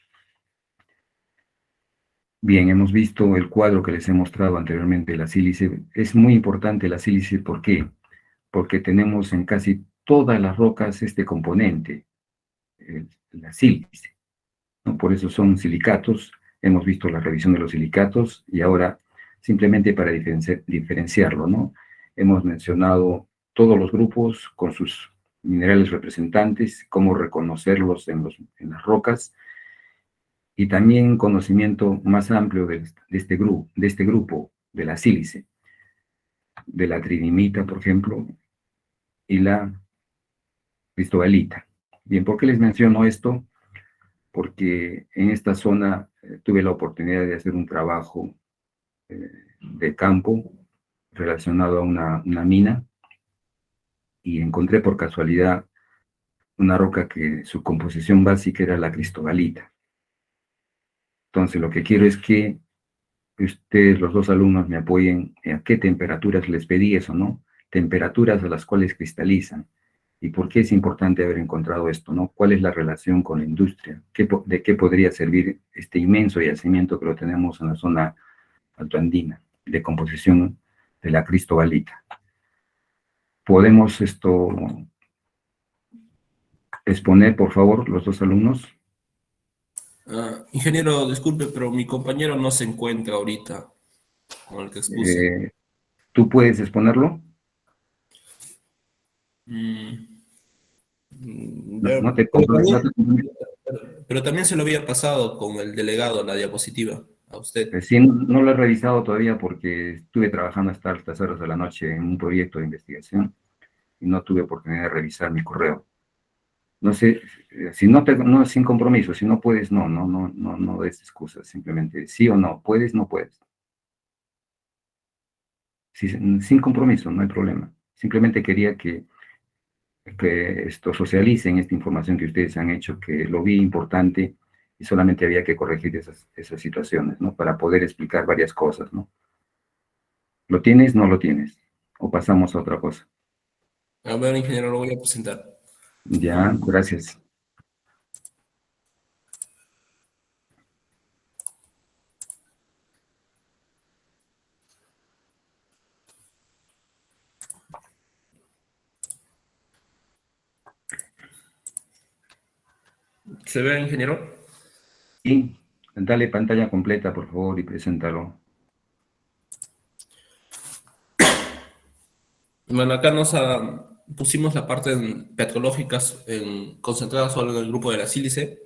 Bien, hemos visto el cuadro que les he mostrado anteriormente, la sílice. Es muy importante la sílice, ¿por qué? Porque tenemos en casi todas las rocas este componente, la sílice, ¿no? Por eso son silicatos. Hemos visto la revisión de los silicatos y ahora simplemente para diferenciarlo, ¿no? Hemos mencionado todos los grupos con sus minerales representantes, cómo reconocerlos en las rocas, y también conocimiento más amplio de este grupo, de la sílice, de la tridimita, por ejemplo, y la cristobalita. Bien, ¿por qué les menciono esto? Porque en esta zona tuve la oportunidad de hacer un trabajo de campo relacionado a una mina, y encontré por casualidad una roca que su composición básica era la cristobalita. Entonces, lo que quiero es que ustedes, los dos alumnos, me apoyen a qué temperaturas les pedí eso, ¿no? Temperaturas a las cuales cristalizan. ¿Y por qué es importante haber encontrado esto, no? ¿Cuál es la relación con la industria? ¿De qué podría servir este inmenso yacimiento que lo tenemos en la zona altoandina, de composición de la cristobalita? ¿Podemos exponer, por favor, los dos alumnos? Ingeniero, disculpe, pero mi compañero no se encuentra ahorita con el que expuse. ¿Tú puedes exponerlo? Mm, No, ya, no te pero compro- no también, te comprometo. pero también se lo había pasado con el delegado la diapositiva a usted. Sí, no lo he revisado todavía porque estuve trabajando hasta altas horas de la noche en un proyecto de investigación y no tuve oportunidad de revisar mi correo. No sé, si no, sin compromiso, si no puedes, no des excusas, simplemente sí o no, puedes, no puedes. Sin compromiso, no hay problema. Simplemente quería que socialicen esta información que ustedes han hecho, que lo vi importante y solamente había que corregir esas situaciones, ¿no? Para poder explicar varias cosas, ¿no? ¿Lo tienes? ¿No lo tienes? ¿O pasamos a otra cosa? A ver, ingeniero, lo voy a presentar. Ya, gracias. ¿Se ve, ingeniero? Y dale pantalla completa, por favor, y preséntalo. Bueno, acá pusimos la parte petrológica concentrada solo en el grupo de la sílice.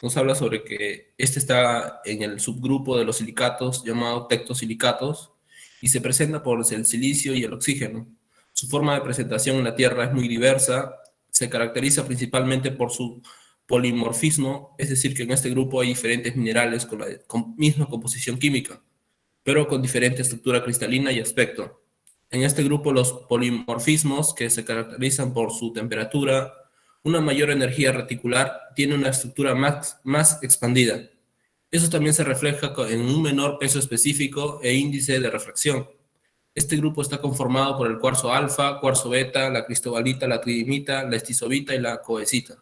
Nos habla sobre que este está en el subgrupo de los silicatos llamado tectosilicatos y se presenta por el silicio y el oxígeno. Su forma de presentación en la Tierra es muy diversa, se caracteriza principalmente por su polimorfismo, es decir, que en este grupo hay diferentes minerales con la misma composición química, pero con diferente estructura cristalina y aspecto. En este grupo los polimorfismos, que se caracterizan por su temperatura, una mayor energía reticular, tiene una estructura más expandida. Eso también se refleja en un menor peso específico e índice de refracción. Este grupo está conformado por el cuarzo alfa, cuarzo beta, la cristobalita, la tridimita, la estisovita y la coesita.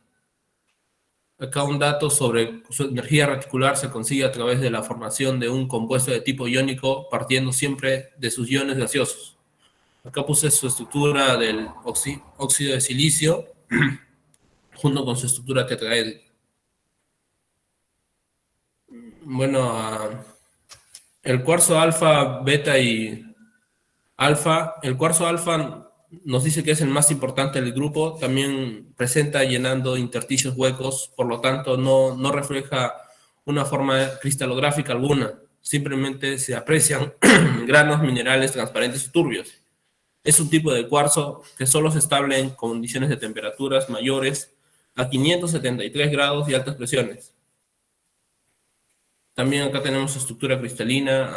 Acá un dato sobre su energía reticular se consigue a través de la formación de un compuesto de tipo iónico partiendo siempre de sus iones gaseosos. Acá puse su estructura del óxido de silicio junto con su estructura tetraédrica. Bueno, el cuarzo alfa, beta y alfa, el cuarzo alfa nos dice que es el más importante del grupo, también presenta llenando intersticios huecos, por lo tanto no refleja una forma cristalográfica alguna, simplemente se aprecian granos minerales transparentes y turbios. Es un tipo de cuarzo que solo se estable en condiciones de temperaturas mayores a 573 grados y altas presiones. También acá tenemos estructura cristalina.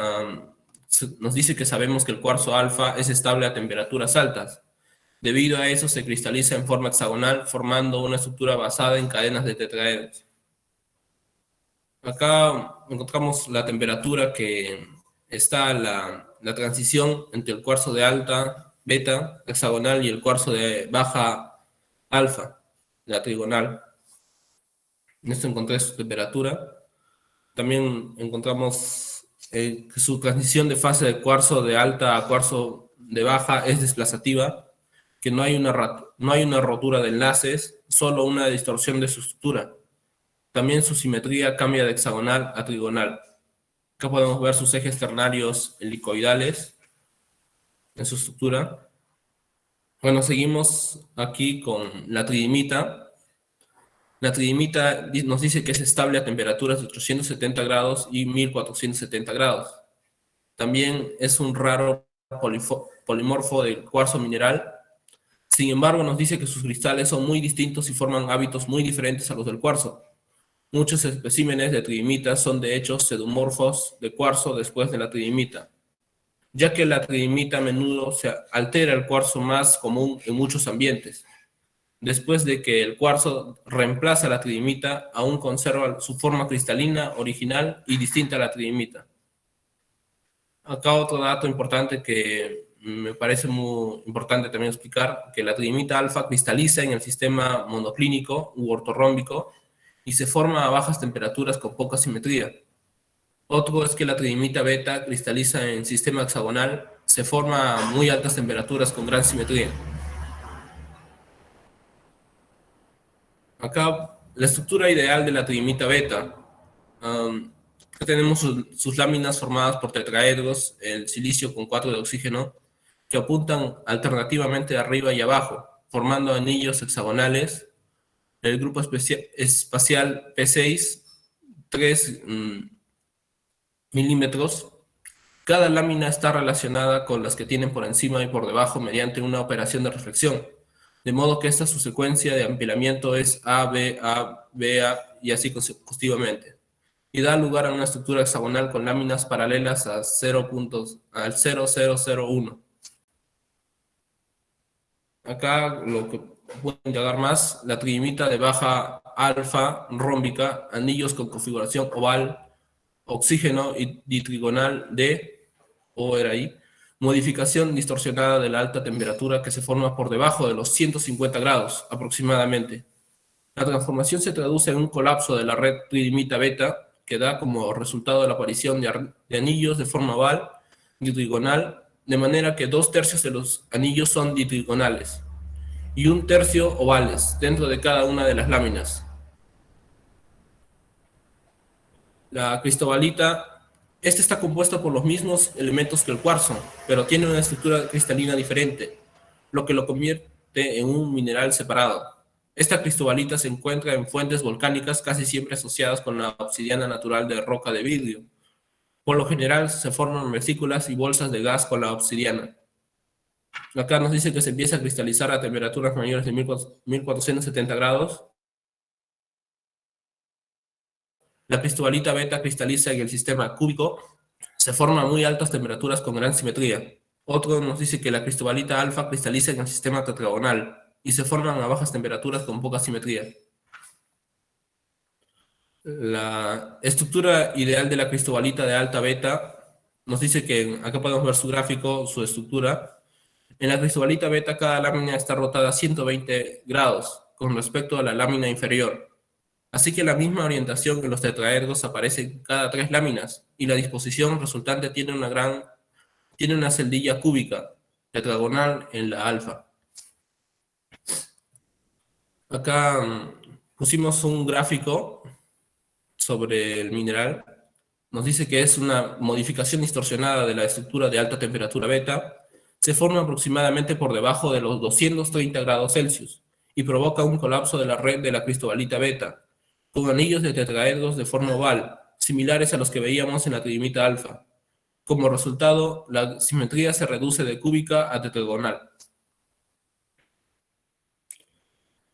Nos dice que sabemos que el cuarzo alfa es estable a temperaturas altas. Debido a eso se cristaliza en forma hexagonal formando una estructura basada en cadenas de tetraedros. Acá encontramos la temperatura que está la transición entre el cuarzo de alta beta, hexagonal, y el cuarzo de baja alfa, la trigonal. En esto encontré su temperatura. También encontramos que su transición de fase de cuarzo de alta a cuarzo de baja es desplazativa, que no hay una rotura de enlaces, solo una distorsión de su estructura. También su simetría cambia de hexagonal a trigonal. Acá podemos ver sus ejes ternarios helicoidales en su estructura. Bueno, seguimos aquí con la tridimita. La tridimita nos dice que es estable a temperaturas de 870 grados y 1470 grados. También es un raro polimorfo del cuarzo mineral. Sin embargo, nos dice que sus cristales son muy distintos y forman hábitos muy diferentes a los del cuarzo. Muchos especímenes de tridimita son de hecho pseudomorfos de cuarzo después de la tridimita, ya que la tridimita a menudo se altera el cuarzo más común en muchos ambientes. Después de que el cuarzo reemplaza la tridimita, aún conserva su forma cristalina original y distinta a la tridimita. Acá otro dato importante que me parece muy importante también explicar, que la tridimita alfa cristaliza en el sistema monoclínico u ortorrómbico y se forma a bajas temperaturas con poca simetría. Otro es que la tridimita beta cristaliza en sistema hexagonal, se forma a muy altas temperaturas con gran simetría. Acá la estructura ideal de la tridimita beta. Acá tenemos sus láminas formadas por tetraedros, el silicio con 4 de oxígeno, que apuntan alternativamente arriba y abajo, formando anillos hexagonales. El grupo espacial P6, 3 milímetros. Cada lámina está relacionada con las que tienen por encima y por debajo mediante una operación de reflexión, de modo que esta su secuencia de empilamiento es A, B, A, B, A y así consecutivamente, y da lugar a una estructura hexagonal con láminas paralelas a 0,0001. Acá lo que pueden llegar más, la tridimita de baja alfa rómbica, anillos con configuración oval, oxígeno y ditrigonal de, o era ahí, modificación distorsionada de la alta temperatura que se forma por debajo de los 150 grados aproximadamente. La transformación se traduce en un colapso de la red tridimita beta que da como resultado de la aparición de anillos de forma oval, ditrigonal, de manera que 2/3 de los anillos son ditrigonales y 1/3 ovales dentro de cada una de las láminas. La cristobalita, esta está compuesta por los mismos elementos que el cuarzo, pero tiene una estructura cristalina diferente, lo que lo convierte en un mineral separado. Esta cristobalita se encuentra en fuentes volcánicas casi siempre asociadas con la obsidiana natural de roca de vidrio. Por lo general se forman vesículas y bolsas de gas con la obsidiana. Acá nos dice que se empieza a cristalizar a temperaturas mayores de 1470 grados. La cristobalita beta cristaliza en el sistema cúbico, se forma a muy altas temperaturas con gran simetría. Otro nos dice que la cristobalita alfa cristaliza en el sistema tetragonal y se forman a bajas temperaturas con poca simetría. La estructura ideal de la cristobalita de alta beta nos dice que, acá podemos ver su gráfico, su estructura. En la cristobalita beta cada lámina está rotada a 120 grados con respecto a la lámina inferior. Así que la misma orientación en los tetraedros aparece en cada 3 láminas y la disposición resultante tiene una celdilla cúbica tetragonal en la alfa. Acá pusimos un gráfico sobre el mineral. Nos dice que es una modificación distorsionada de la estructura de alta temperatura beta. Se forma aproximadamente por debajo de los 230 grados Celsius y provoca un colapso de la red de la cristobalita beta, con anillos de tetraedros de forma oval, similares a los que veíamos en la tridimita alfa. Como resultado, la simetría se reduce de cúbica a tetragonal.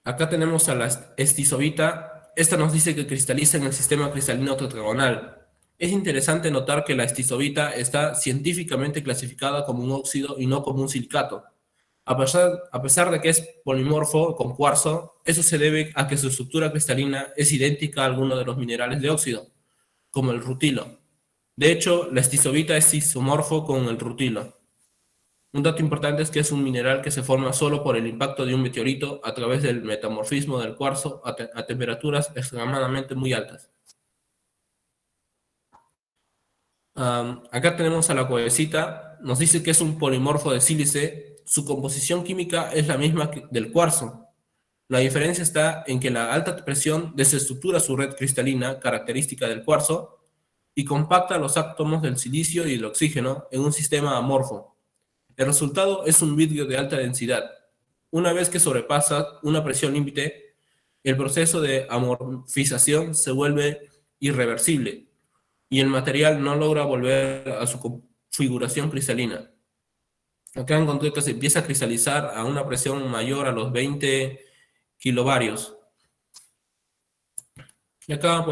Acá tenemos a la estisovita. Esta nos dice que cristaliza en el sistema cristalino tetragonal. Es interesante notar que la estisovita está científicamente clasificada como un óxido y no como un silicato. A pesar de que es polimorfo con cuarzo, eso se debe a que su estructura cristalina es idéntica a alguno de los minerales de óxido, como el rutilo. De hecho, la estisovita es isomorfo con el rutilo. Un dato importante es que es un mineral que se forma solo por el impacto de un meteorito a través del metamorfismo del cuarzo a temperaturas extremadamente muy altas. Acá tenemos a la cuevecita, nos dice que es un polimorfo de sílice, su composición química es la misma que del cuarzo. La diferencia está en que la alta presión desestructura su red cristalina, característica del cuarzo, y compacta los átomos del silicio y del oxígeno en un sistema amorfo. El resultado es un vidrio de alta densidad. Una vez que sobrepasa una presión límite, el proceso de amorfización se vuelve irreversible y el material no logra volver a su configuración cristalina. Acá encontré que se empieza a cristalizar a una presión mayor a los 20 kilovarios. Y acá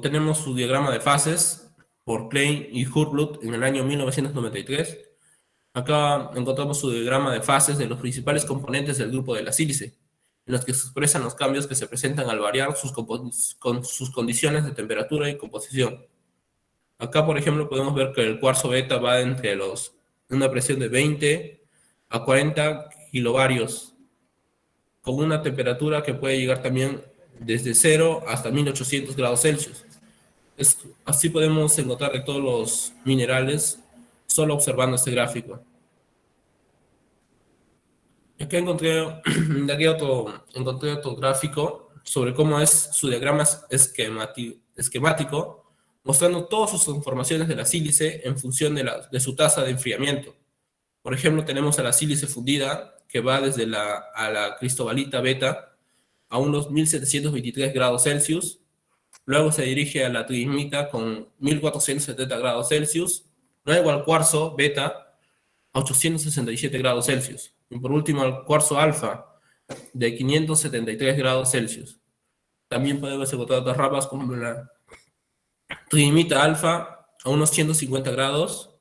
tenemos su diagrama de fases por Klein y Hurtbut en el año 1993. Acá encontramos su diagrama de fases de los principales componentes del grupo de la sílice, en los que se expresan los cambios que se presentan al variar con sus condiciones de temperatura y composición. Acá, por ejemplo, podemos ver que el cuarzo beta va entre una presión de 20 a 40 kilovarios, con una temperatura que puede llegar también desde 0 hasta 1800 grados Celsius. Así podemos encontrar de todos los minerales solo observando este gráfico. Acá encontré otro gráfico sobre cómo es su diagrama esquemático, mostrando todas sus informaciones de la sílice en función de su tasa de enfriamiento. Por ejemplo, tenemos a la sílice fundida, que va desde a la cristobalita beta a unos 1723 grados Celsius. Luego se dirige a la tridimita con 1470 grados Celsius. Luego al cuarzo beta a 867 grados Celsius. Y por último al cuarzo alfa de 573 grados Celsius. También podemos encontrar otras ramas como la tridimita alfa a unos 150 grados,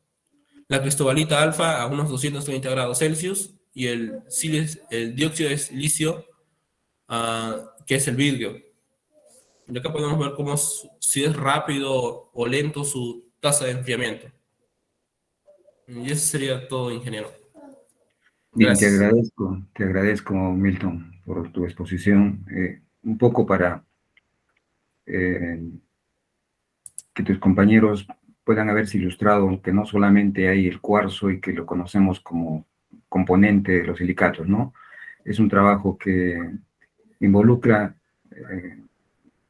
la cristobalita alfa a unos 230 grados Celsius y el dióxido de silicio, que es el vidrio. Y acá podemos ver si es rápido o lento su tasa de enfriamiento. Y eso sería todo, ingeniero. Bien, Gracias. te agradezco, Milton, por tu exposición. Un poco para que tus compañeros puedan haberse ilustrado que no solamente hay el cuarzo y que lo conocemos como componente de los silicatos, ¿no? Es un trabajo que involucra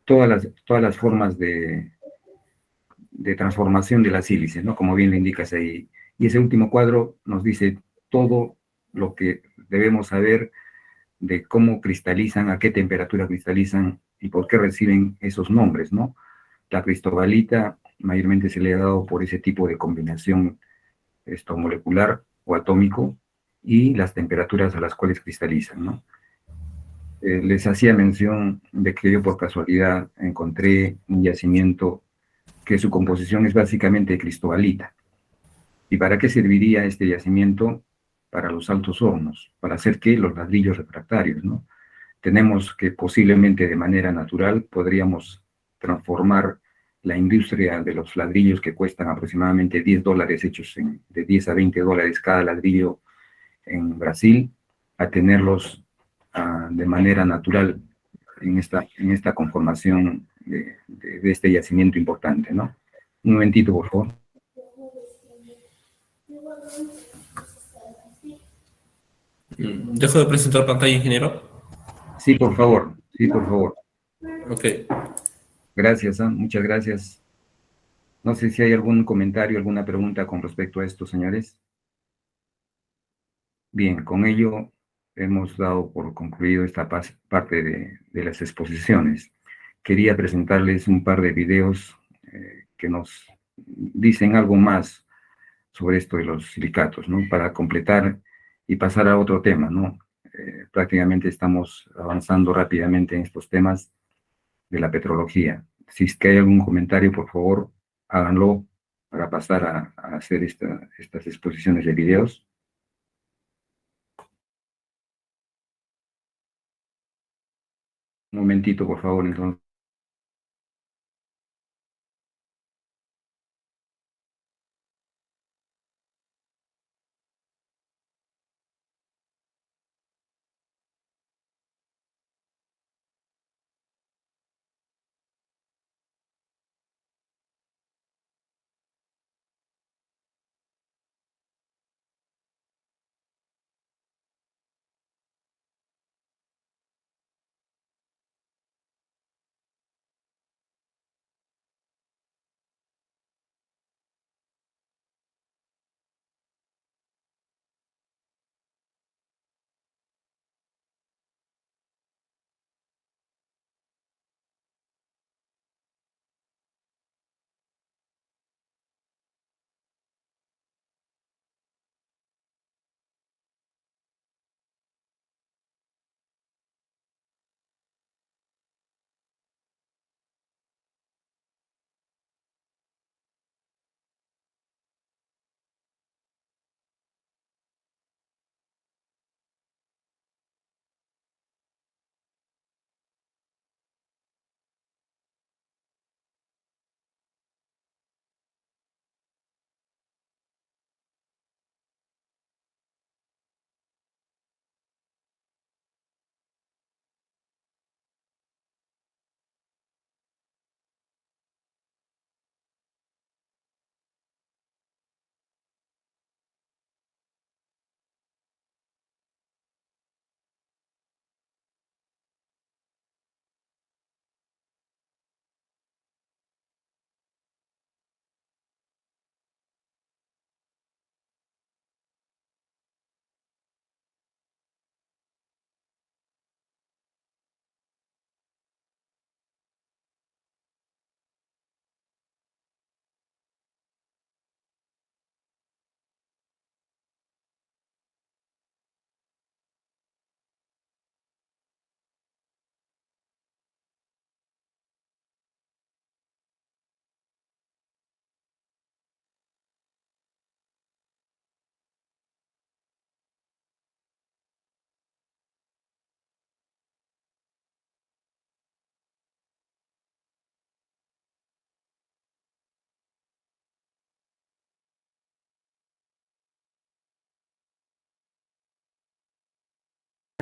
todas las formas de transformación de la sílice, ¿no? Como bien le indicas ahí. Y ese último cuadro nos dice todo lo que debemos saber de cómo cristalizan, a qué temperatura cristalizan y por qué reciben esos nombres, ¿no? La cristobalita mayormente se le ha dado por ese tipo de combinación molecular o atómico y las temperaturas a las cuales cristalizan, ¿no? Les hacía mención de que yo por casualidad encontré un yacimiento que su composición es básicamente cristobalita. ¿Y para qué serviría este yacimiento? Para los altos hornos, para hacer que los ladrillos refractarios, ¿no? Tenemos que posiblemente de manera natural podríamos transformar la industria de los ladrillos que cuestan aproximadamente $10 hechos de 10 a 20 dólares cada ladrillo en Brasil, a tenerlos de manera natural en esta conformación de este yacimiento importante, ¿no? Un momentito, por favor. ¿Dejo de presentar pantalla, ingeniero? Sí, por favor. Sí, por favor. Ok. Gracias, muchas gracias. No sé si hay algún comentario, alguna pregunta con respecto a esto, señores. Bien, con ello hemos dado por concluido esta parte de las exposiciones. Quería presentarles un par de videos que nos dicen algo más sobre esto de los silicatos, ¿no? Para completar y pasar a otro tema, ¿no? Prácticamente estamos avanzando rápidamente en estos temas de la petrología. Si es que hay algún comentario, por favor, háganlo para pasar a hacer estas exposiciones de videos. Un momentito, por favor, entonces.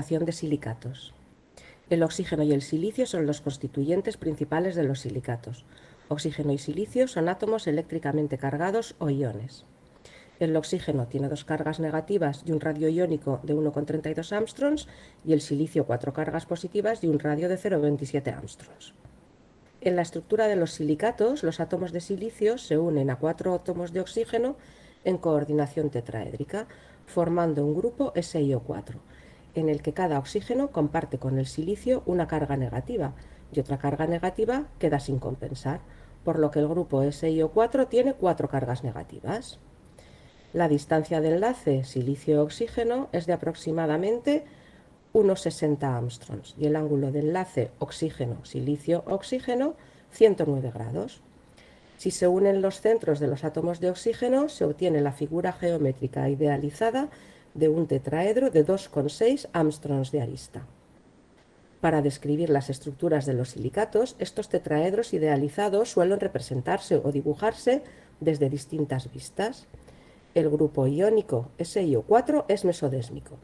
de silicatos. El oxígeno y el silicio son los constituyentes principales de los silicatos. Oxígeno y silicio son átomos eléctricamente cargados o iones. El oxígeno tiene 2 cargas negativas y un radio iónico de 1,32 angstroms y el silicio 4 cargas positivas y un radio de 0,27 angstroms. En la estructura de los silicatos, los átomos de silicio se unen a 4 átomos de oxígeno en coordinación tetraédrica, formando un grupo SiO4, en el que cada oxígeno comparte con el silicio una carga negativa y otra carga negativa queda sin compensar, por lo que el grupo SiO4 tiene 4 cargas negativas. La distancia de enlace silicio-oxígeno es de aproximadamente unos 60 angstroms y el ángulo de enlace oxígeno-silicio-oxígeno 109 grados. Si se unen los centros de los átomos de oxígeno, se obtiene la figura geométrica idealizada de un tetraedro de 2,6 angstroms de arista. Para describir las estructuras de los silicatos, estos tetraedros idealizados suelen representarse o dibujarse desde distintas vistas. El grupo iónico SiO4 es mesodésmico.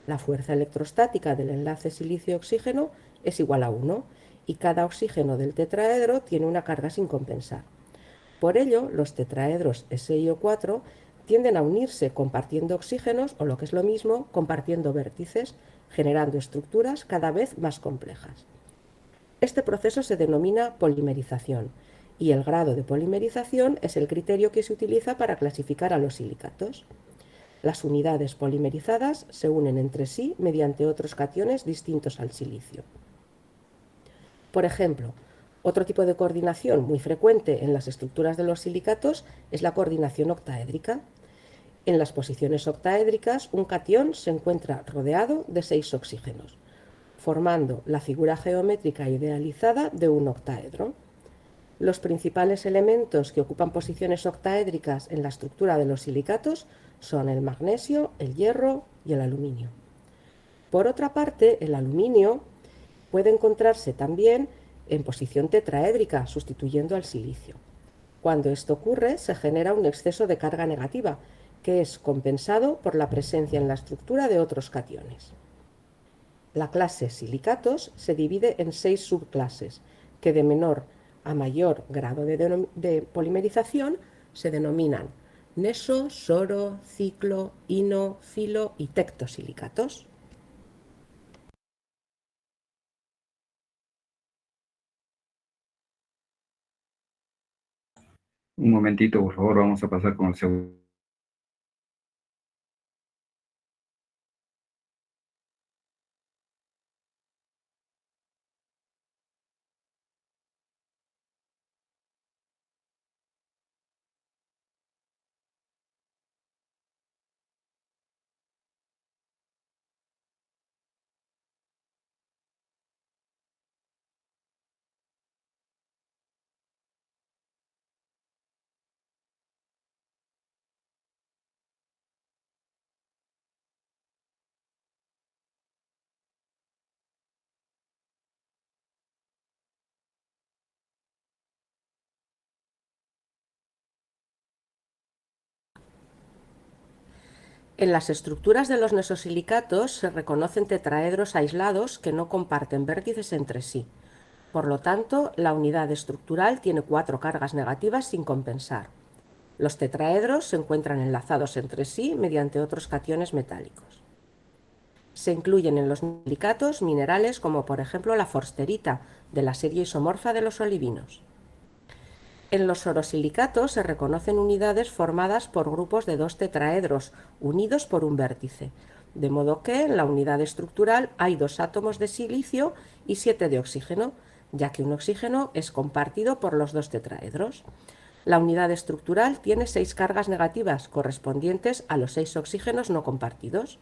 La fuerza electrostática del enlace silicio-oxígeno es igual a 1 y cada oxígeno del tetraedro tiene una carga sin compensar. Por ello, los tetraedros SiO4 tienden a unirse compartiendo oxígenos o, lo que es lo mismo, compartiendo vértices, generando estructuras cada vez más complejas. Este proceso se denomina polimerización y el grado de polimerización es el criterio que se utiliza para clasificar a los silicatos. Las unidades polimerizadas se unen entre sí mediante otros cationes distintos al silicio. Por ejemplo, otro tipo de coordinación muy frecuente en las estructuras de los silicatos es la coordinación octaédrica. En las posiciones octaédricas, un catión se encuentra rodeado de 6 oxígenos, formando la figura geométrica idealizada de un octaedro. Los principales elementos que ocupan posiciones octaédricas en la estructura de los silicatos son el magnesio, el hierro y el aluminio. Por otra parte, el aluminio puede encontrarse también en posición tetraédrica, sustituyendo al silicio. Cuando esto ocurre, se genera un exceso de carga negativa, que es compensado por la presencia en la estructura de otros cationes. La clase silicatos se divide en 6 subclases, que de menor a mayor grado de polimerización se denominan neso, soro, ciclo, ino, filo y tectosilicatos. Un momentito, por favor, vamos a pasar con el segundo. En las estructuras de los nesosilicatos se reconocen tetraedros aislados que no comparten vértices entre sí. Por lo tanto, la unidad estructural tiene 4 cargas negativas sin compensar. Los tetraedros se encuentran enlazados entre sí mediante otros cationes metálicos. Se incluyen en los silicatos minerales como por ejemplo la forsterita, de la serie isomorfa de los olivinos. En los orosilicatos se reconocen unidades formadas por grupos de 2 tetraedros unidos por un vértice, de modo que en la unidad estructural hay 2 átomos de silicio y 7 de oxígeno, ya que un oxígeno es compartido por los 2 tetraedros. La unidad estructural tiene 6 cargas negativas correspondientes a los 6 oxígenos no compartidos.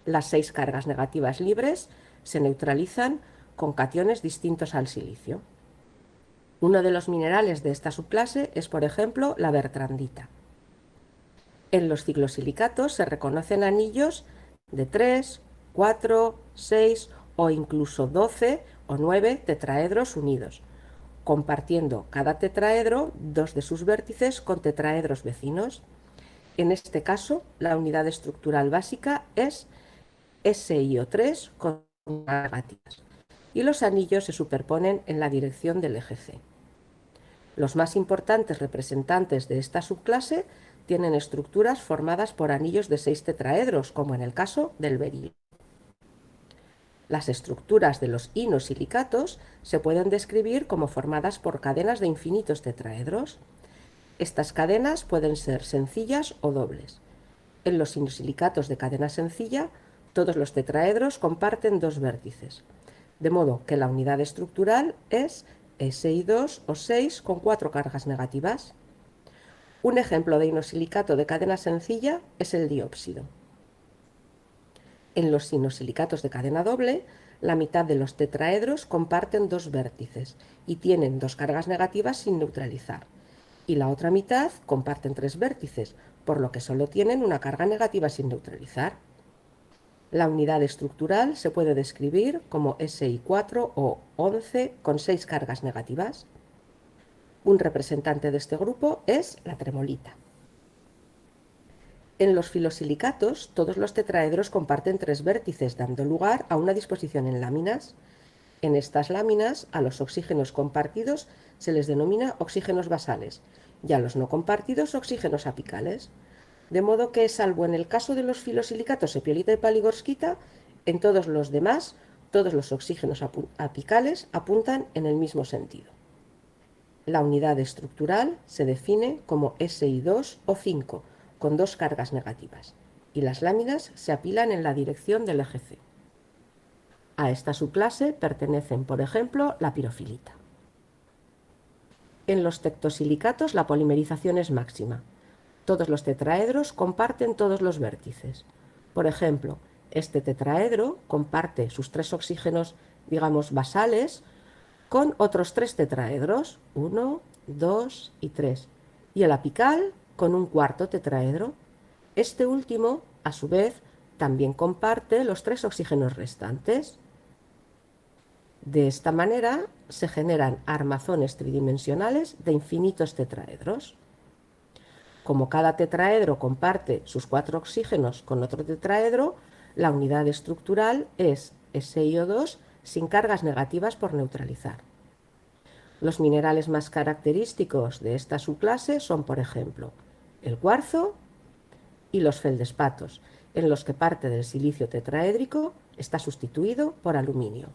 Las 6 cargas negativas libres se neutralizan con cationes distintos al silicio. Uno de los minerales de esta subclase es, por ejemplo, la bertrandita. En los ciclosilicatos se reconocen anillos de 3, 4, 6 o incluso 12 o 9 tetraedros unidos, compartiendo cada tetraedro 2 de sus vértices con tetraedros vecinos. En este caso, la unidad estructural básica es SiO3 con negativas y los anillos se superponen en la dirección del eje C. Los más importantes representantes de esta subclase tienen estructuras formadas por anillos de 6 tetraedros, como en el caso del berilio. Las estructuras de los inosilicatos se pueden describir como formadas por cadenas de infinitos tetraedros. Estas cadenas pueden ser sencillas o dobles. En los inosilicatos de cadena sencilla, todos los tetraedros comparten 2 vértices, de modo que la unidad estructural es Si2 o 6 con 4 cargas negativas. Un ejemplo de inosilicato de cadena sencilla es el diópsido. En los inosilicatos de cadena doble, la mitad de los tetraedros comparten 2 vértices y tienen 2 cargas negativas sin neutralizar, y la otra mitad comparten 3 vértices, por lo que solo tienen una carga negativa sin neutralizar. La unidad estructural se puede describir como Si4 o 11 con 6 cargas negativas. Un representante de este grupo es la tremolita. En los filosilicatos, todos los tetraedros comparten 3 vértices, dando lugar a una disposición en láminas. En estas láminas, a los oxígenos compartidos se les denomina oxígenos basales y a los no compartidos oxígenos apicales. De modo que, salvo en el caso de los filosilicatos epiolita y paligorskita, en todos los demás, todos los oxígenos apicales apuntan en el mismo sentido. La unidad estructural se define como Si2 o 5, con 2 cargas negativas, y las láminas se apilan en la dirección del eje C. A esta subclase pertenecen, por ejemplo, la pirofilita. En los tectosilicatos la polimerización es máxima. Todos los tetraedros comparten todos los vértices. Por ejemplo, este tetraedro comparte sus 3 oxígenos, digamos, basales, con otros 3 tetraedros, 1, 2 y 3, y el apical con un cuarto tetraedro. Este último, a su vez, también comparte los 3 oxígenos restantes. De esta manera se generan armazones tridimensionales de infinitos tetraedros. Como cada tetraedro comparte sus 4 oxígenos con otro tetraedro, la unidad estructural es SiO2 sin cargas negativas por neutralizar. Los minerales más característicos de esta subclase son, por ejemplo, el cuarzo y los feldespatos, en los que parte del silicio tetraédrico está sustituido por aluminio.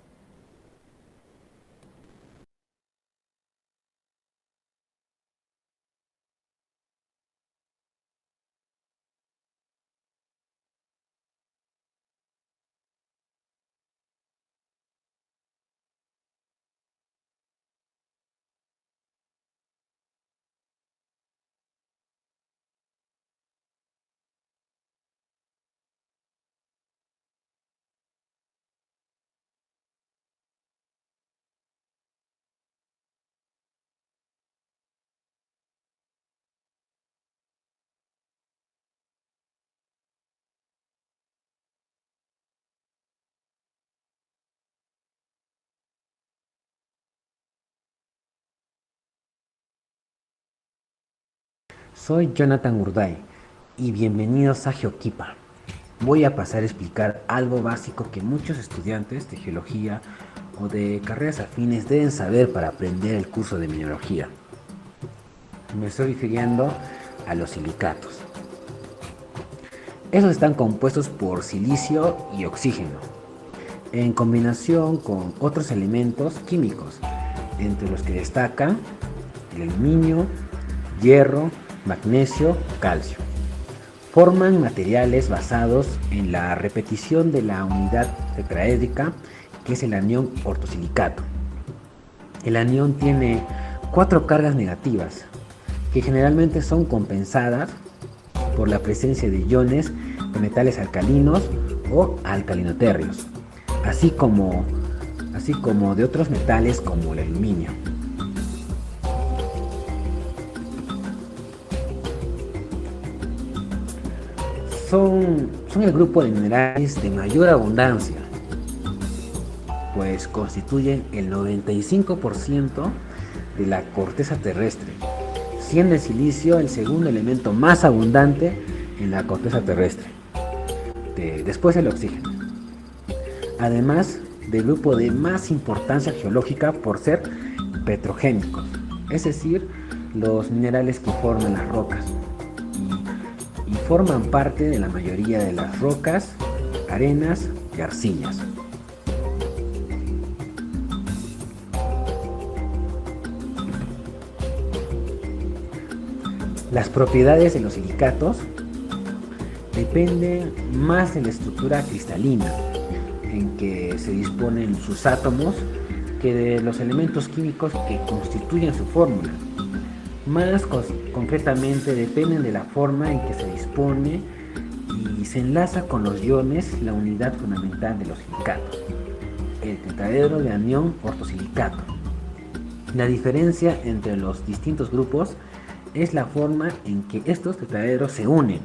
Soy Jonathan Urday y bienvenidos a Geoquipa. Voy a pasar a explicar algo básico que muchos estudiantes de geología o de carreras afines deben saber para aprender el curso de mineralogía. Me estoy refiriendo a los silicatos. Estos están compuestos por silicio y oxígeno, en combinación con otros elementos químicos, entre los que destacan el aluminio, hierro, magnesio, calcio. Forman materiales basados en la repetición de la unidad tetraédrica, que es el anión ortosilicato. El anión tiene 4 cargas negativas, que generalmente son compensadas por la presencia de iones de metales alcalinos o alcalinotérreos, así como de otros metales como el aluminio. Son el grupo de minerales de mayor abundancia, pues constituyen el 95% de la corteza terrestre, siendo el silicio el segundo elemento más abundante en la corteza terrestre, después del oxígeno. además del grupo de más importancia geológica por ser petrogénicos, es decir, los minerales que forman las rocas y forman parte de la mayoría de las rocas, arenas y arcillas. Las propiedades de los silicatos dependen más de la estructura cristalina en que se disponen sus átomos que de los elementos químicos que constituyen su fórmula. Más concretamente dependen de la forma en que se dispone y se enlaza con los iones la unidad fundamental de los silicatos, el tetraedro de anión ortosilicato. La diferencia entre los distintos grupos es la forma en que estos tetraedros se unen.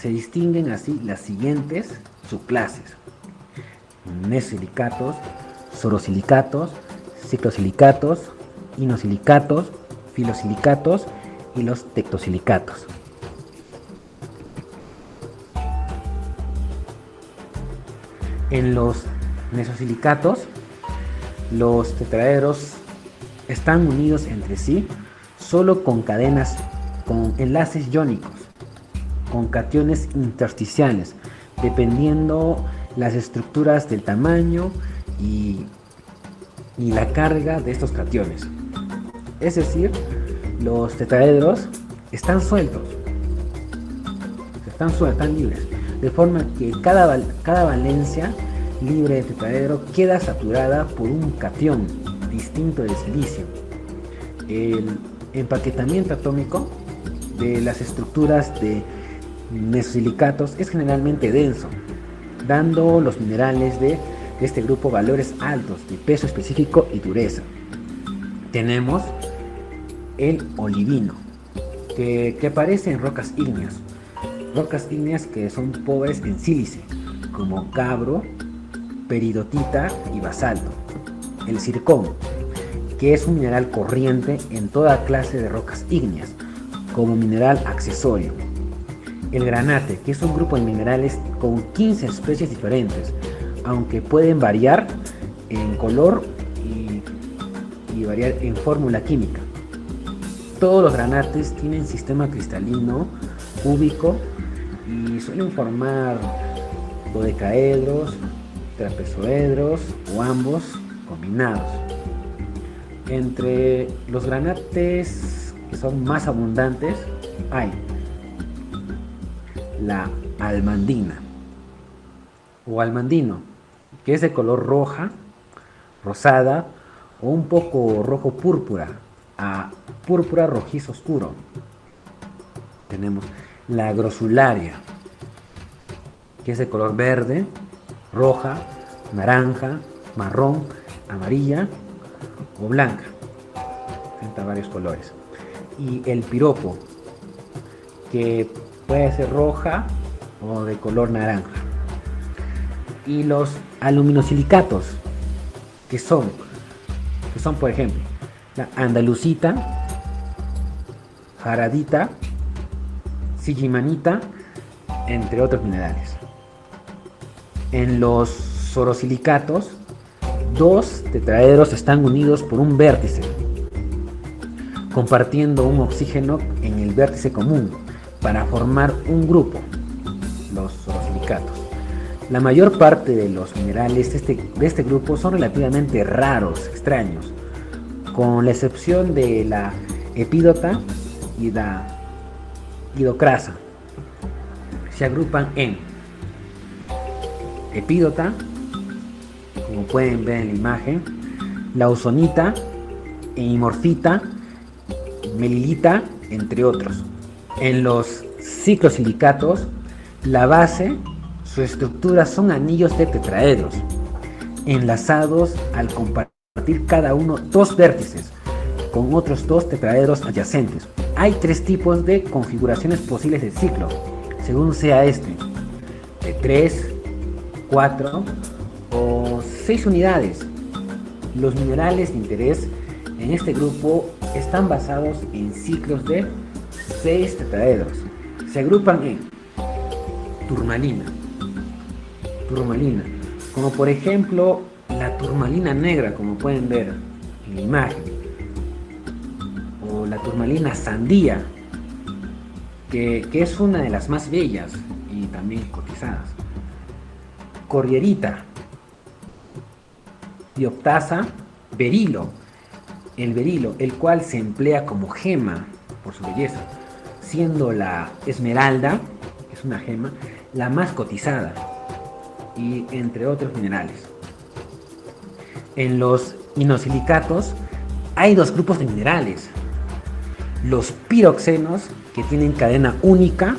Se distinguen así las siguientes subclases: mesosilicatos, sorosilicatos, ciclosilicatos, inosilicatos, filosilicatos y los tectosilicatos. En los mesosilicatos, los tetraedros están unidos entre sí solo con cadenas, con enlaces iónicos, con cationes intersticiales, dependiendo las estructuras del tamaño y la carga de estos cationes. Es decir, los tetraedros están sueltos, están libres, de forma que cada valencia libre de tetraedro queda saturada por un catión distinto del silicio. El empaquetamiento atómico de las estructuras de mesosilicatos es generalmente denso, dando los minerales de este grupo valores altos de peso específico y dureza. Tenemos el olivino, que aparece en rocas ígneas que son pobres en sílice, como gabbro, peridotita y basalto. El zircón, que es un mineral corriente en toda clase de rocas ígneas, como mineral accesorio. El granate, que es un grupo de minerales con 15 especies diferentes, aunque pueden variar en color y variar en fórmula química. Todos los granates tienen sistema cristalino cúbico y suelen formar dodecaedros, trapezoedros o ambos combinados. Entre los granates que son más abundantes hay la almandina o almandino, que es de color roja, rosada o un poco rojo púrpura a púrpura rojizo oscuro. Tenemos la grosularia, que es de color verde, roja, naranja, marrón, amarilla o blanca, presenta varios colores. Y el piropo, que puede ser roja o de color naranja. Y los aluminosilicatos, que son por ejemplo la andalucita, jaradita, sillimanita, entre otros minerales. En los sorosilicatos, dos tetraedros están unidos por un vértice, compartiendo un oxígeno en el vértice común para formar un grupo, los sorosilicatos. La mayor parte de los minerales de este grupo son relativamente raros, extraños, con la excepción de la epídota y la hidrocrasa. Se agrupan en epídota, como pueden ver en la imagen, la ausonita, hemimorfita, melilita, entre otros. En los ciclosilicatos, la base, su estructura son anillos de tetraedros, enlazados al compartir cada uno dos vértices, con otros dos tetraedros adyacentes. Hay tres tipos de configuraciones posibles de ciclo, según sea este, de 3, 4 o 6 unidades. Los minerales de interés en este grupo están basados en ciclos de 6 tetraedros. Se agrupan en turmalina, como por ejemplo la turmalina negra, como pueden ver en la imagen, o la turmalina sandía, que es una de las más bellas y también cotizadas. Corrierita, dioptasa, berilo, el cual se emplea como gema por su belleza, siendo la esmeralda, que es una gema, la más cotizada, y entre otros minerales. En los inosilicatos hay dos grupos de minerales: los piroxenos, que tienen cadena única,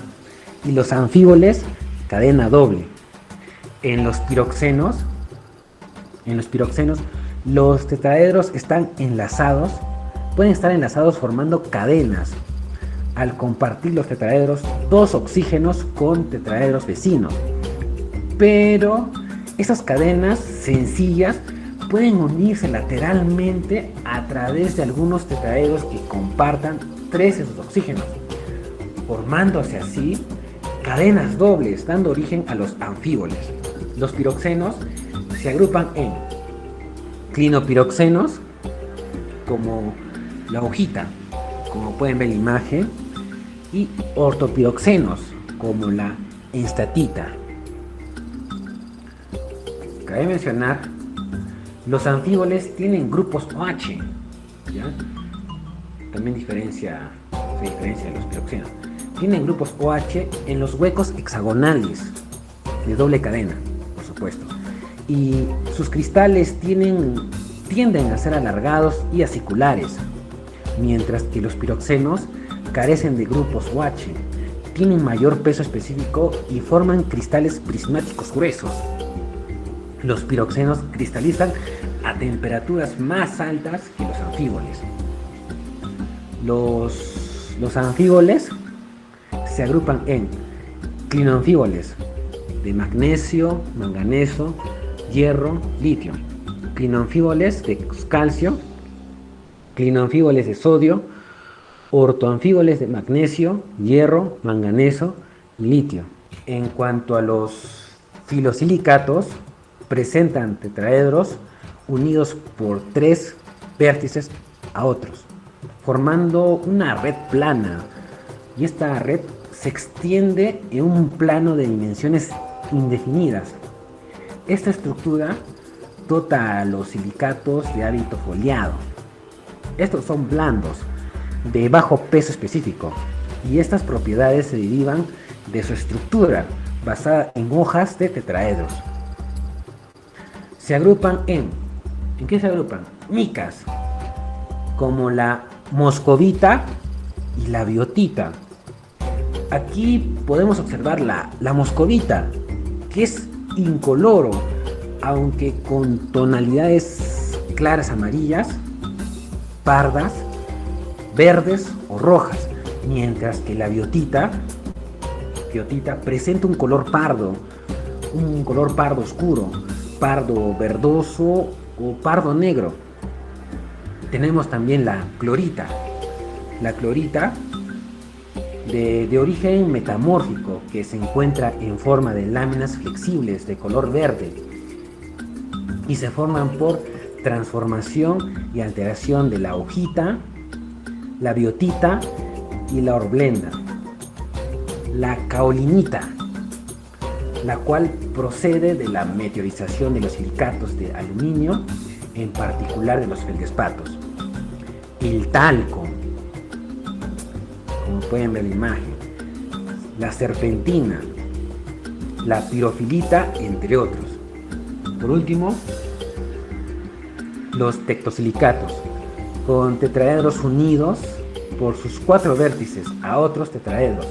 y los anfíboles, cadena doble. En los piroxenos, los tetraedros están enlazados, pueden estar enlazados formando cadenas. Al compartir los tetraedros, dos oxígenos con tetraedros vecinos. Pero esas cadenas sencillas pueden unirse lateralmente a través de algunos tetraedros que compartan tres de sus oxígenos, formándose así cadenas dobles, dando origen a los anfíboles. Los piroxenos se agrupan en clinopiroxenos, como la hojita, como pueden ver en la imagen, y ortopiroxenos, como la enstatita. Cabe mencionar, los anfíboles tienen grupos OH, ¿ya? También se diferencia de los piroxenos. Tienen grupos OH en los huecos hexagonales, de doble cadena, por supuesto. Y sus cristales tienden a ser alargados y aciculares, mientras que los piroxenos carecen de grupos OH, tienen mayor peso específico y forman cristales prismáticos gruesos. Los piroxenos cristalizan a temperaturas más altas que los anfíboles. Los anfíboles se agrupan en clinoanfíboles de magnesio, manganeso, hierro, litio, clinoanfíboles de calcio, clinoanfíboles de sodio, ortoanfíboles de magnesio, hierro, manganeso y litio. En cuanto a los filosilicatos, presentan tetraedros unidos por tres vértices a otros, formando una red plana, y esta red se extiende en un plano de dimensiones indefinidas. Esta estructura dota a los silicatos de hábito foliado. Estos son blandos, de bajo peso específico, y estas propiedades se derivan de su estructura basada en hojas de tetraedros. Se agrupan ¿en qué se agrupan? Micas, como la moscovita y la biotita. Aquí podemos observar la moscovita, que es incoloro, aunque con tonalidades claras amarillas, pardas, verdes o rojas, mientras que la biotita presenta un color pardo oscuro, pardo verdoso o pardo negro. Tenemos también la clorita de origen metamórfico, que se encuentra en forma de láminas flexibles de color verde y se forman por transformación y alteración de la hojita, la biotita y la horblenda. La caolinita, la cual procede de la meteorización de los silicatos de aluminio, en particular de los feldespatos. El talco, como pueden ver en la imagen, la serpentina, la pirofilita, entre otros. Por último, los tectosilicatos, con tetraedros unidos por sus cuatro vértices a otros tetraedros,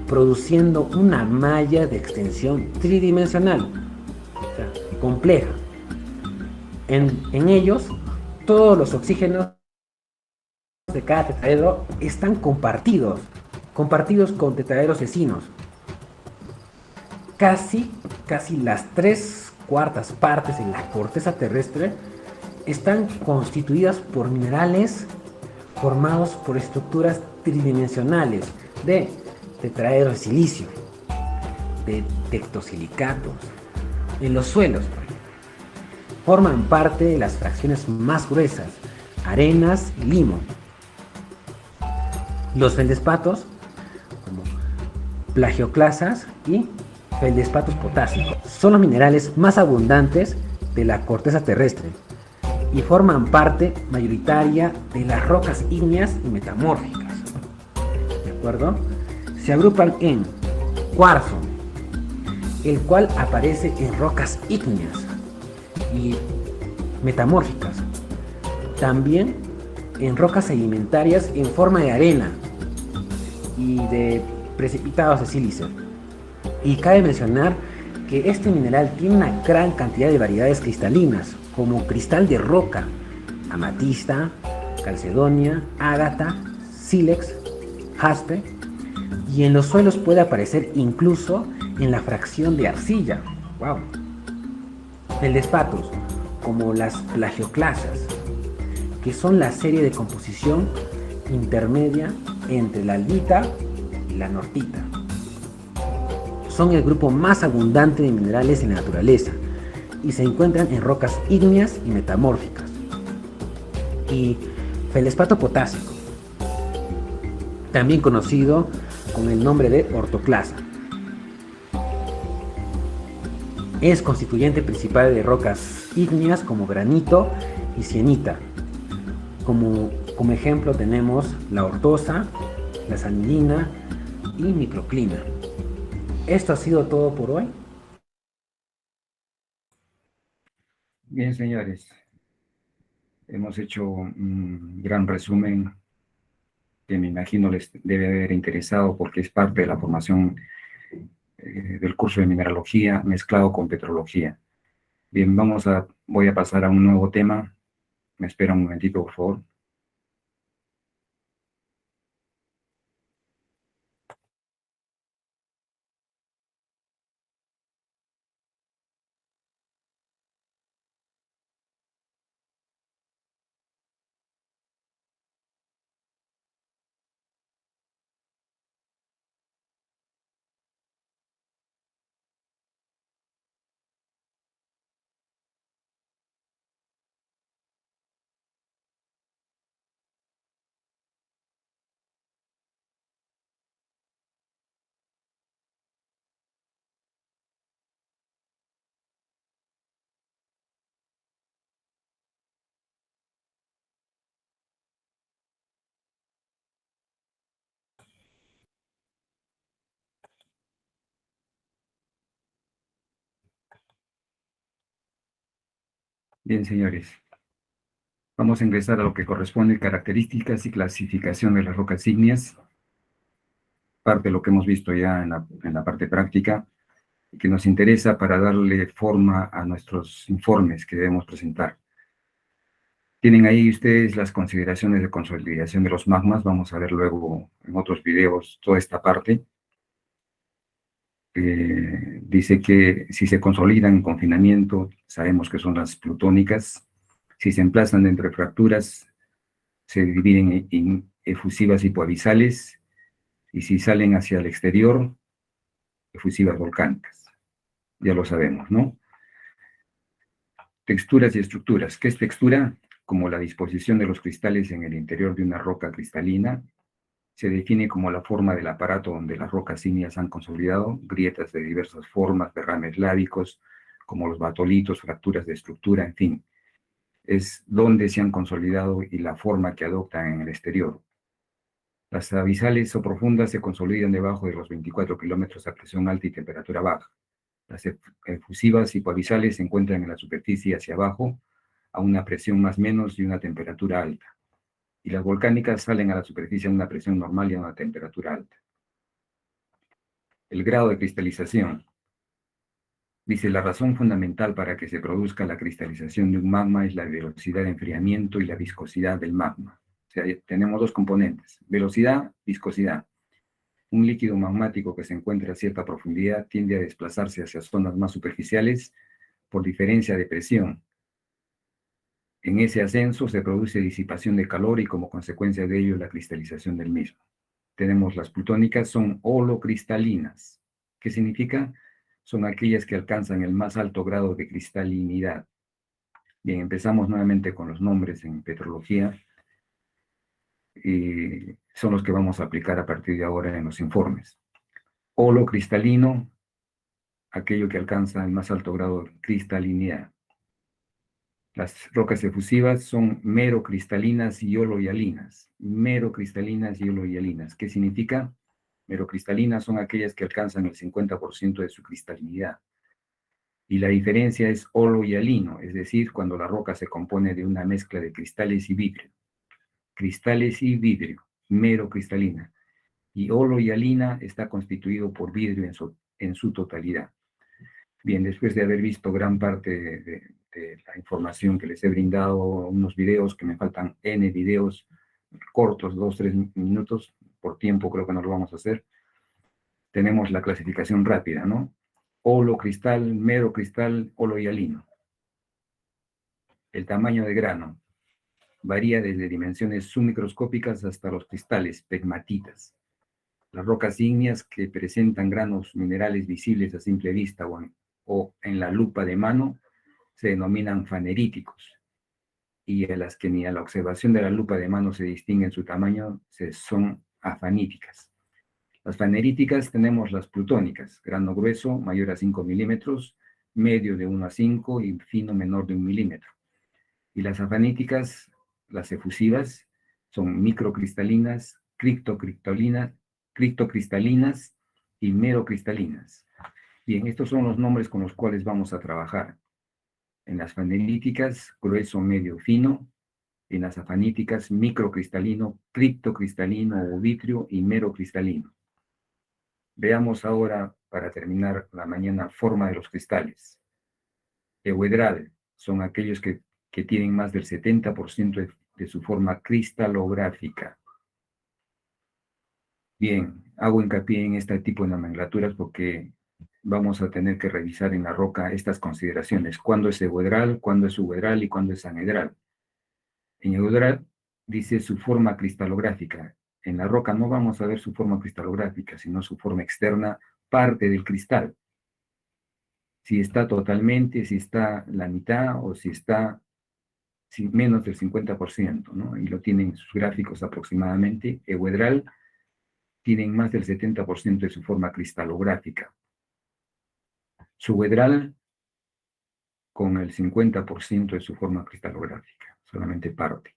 produciendo una malla de extensión tridimensional, o sea, compleja. En ellos, todos los oxígenos de cada tetraedro están compartidos con tetraedros vecinos. Casi las 3/4 partes de la corteza terrestre están constituidas por minerales formados por estructuras tridimensionales de tetraedros de silicio, de tectosilicatos. En los suelos, forman parte de las fracciones más gruesas, arenas y limo. Los feldespatos, como plagioclasas y feldespatos potásicos, son los minerales más abundantes de la corteza terrestre y forman parte mayoritaria de las rocas ígneas y metamórficas. ¿De acuerdo? Se agrupan en cuarzo, el cual aparece en rocas ígneas y metamórficas. También en rocas sedimentarias en forma de arena y de precipitados de sílice. Y cabe mencionar que este mineral tiene una gran cantidad de variedades cristalinas, como cristal de roca, amatista, calcedonia, ágata, sílex, jaspe, y en los suelos puede aparecer incluso en la fracción de arcilla. ¡Wow! Feldespatos, como las plagioclasas, que son la serie de composición intermedia entre la albita y la nortita. Son el grupo más abundante de minerales en la naturaleza y se encuentran en rocas ígneas y metamórficas. Y feldespato potásico, también conocido con el nombre de ortoclasa, es constituyente principal de rocas ígneas como granito y sienita. Como ejemplo tenemos la ortosa, la sanilina y microclina. Esto ha sido todo por hoy. Bien, señores, hemos hecho un gran resumen que me imagino les debe haber interesado porque es parte de la formación del curso de mineralogía mezclado con petrología. Bien, voy a pasar a un nuevo tema. Me espera un momentito, por favor. Bien, señores, vamos a ingresar a lo que corresponde características y clasificación de las rocas ígneas, parte de lo que hemos visto ya en la parte práctica, y que nos interesa para darle forma a nuestros informes que debemos presentar. Tienen ahí ustedes las consideraciones de consolidación de los magmas. Vamos a ver luego en otros videos toda esta parte. Dice que si se consolidan en confinamiento, sabemos que son las plutónicas. Si se emplazan entre fracturas, se dividen en efusivas hipoabisales. Y si salen hacia el exterior, efusivas volcánicas. Ya lo sabemos, ¿no? Texturas y estructuras. ¿Qué es textura? Como la disposición de los cristales en el interior de una roca cristalina. Se define como la forma del aparato donde las rocas ígneas han consolidado, grietas de diversas formas, derrames lávicos, como los batolitos, fracturas de estructura, en fin. Es donde se han consolidado y la forma que adoptan en el exterior. Las abisales o profundas se consolidan debajo de los 24 kilómetros a presión alta y temperatura baja. Las efusivas hipoabisales se encuentran en la superficie hacia abajo, a una presión más menos y una temperatura alta. Y las volcánicas salen a la superficie a una presión normal y a una temperatura alta. El grado de cristalización. Dice, la razón fundamental para que se produzca la cristalización de un magma es la velocidad de enfriamiento y la viscosidad del magma. O sea, tenemos dos componentes, velocidad, viscosidad. Un líquido magmático que se encuentra a cierta profundidad tiende a desplazarse hacia zonas más superficiales por diferencia de presión. En ese ascenso se produce disipación de calor y como consecuencia de ello la cristalización del mismo. Tenemos las plutónicas, son holocristalinas. ¿Qué significa? Son aquellas que alcanzan el más alto grado de cristalinidad. Bien, empezamos nuevamente con los nombres en petrología. Y son los que vamos a aplicar a partir de ahora en los informes. Olo cristalino, aquello que alcanza el más alto grado de cristalinidad. Las rocas efusivas son merocristalinas y olohialinas. Merocristalinas y olohialinas. ¿Qué significa? Merocristalinas son aquellas que alcanzan el 50% de su cristalinidad. Y la diferencia es olohialino, es decir, cuando la roca se compone de una mezcla de cristales y vidrio. Cristales y vidrio, merocristalina. Y olohialina está constituido por vidrio en su totalidad. Bien, después de haber visto gran parte de la información que les he brindado, unos videos, que me faltan N videos cortos, 2-3 minutos, por tiempo creo que no lo vamos a hacer, tenemos la clasificación rápida, ¿no? Holocristal, merocristal, olohialino. El tamaño de grano varía desde dimensiones submicroscópicas hasta los cristales, pegmatitas. Las rocas ígneas que presentan granos minerales visibles a simple vista o en la lupa de mano se denominan faneríticos, y a las que ni a la observación de la lupa de mano se distinguen su tamaño son afaníticas. Las faneríticas tenemos las plutónicas, grano grueso mayor a 5 milímetros, medio de 1 a 5 y fino menor de 1 milímetro. Y las afaníticas, las efusivas, son microcristalinas, criptocristalinas y merocristalinas. Bien, estos son los nombres con los cuales vamos a trabajar. En las faneríticas, grueso, medio, fino. En las afaníticas, microcristalino, criptocristalino o vitrio y merocristalino. Veamos ahora, para terminar la mañana, forma de los cristales. Euedral son aquellos que tienen más del 70% de su forma cristalográfica. Bien, hago hincapié en este tipo de nomenclaturas porque vamos a tener que revisar en la roca estas consideraciones. ¿Cuándo es euedral, cuándo es subedral y cuándo es anhedral? En euedral dice su forma cristalográfica. En la roca no vamos a ver su forma cristalográfica, sino su forma externa, parte del cristal. Si está totalmente, si está la mitad o si está menos del 50%, ¿no? Y lo tienen en sus gráficos aproximadamente. Euedral tienen más del 70% de su forma cristalográfica. Subedral con el 50% de su forma cristalográfica, solamente parte.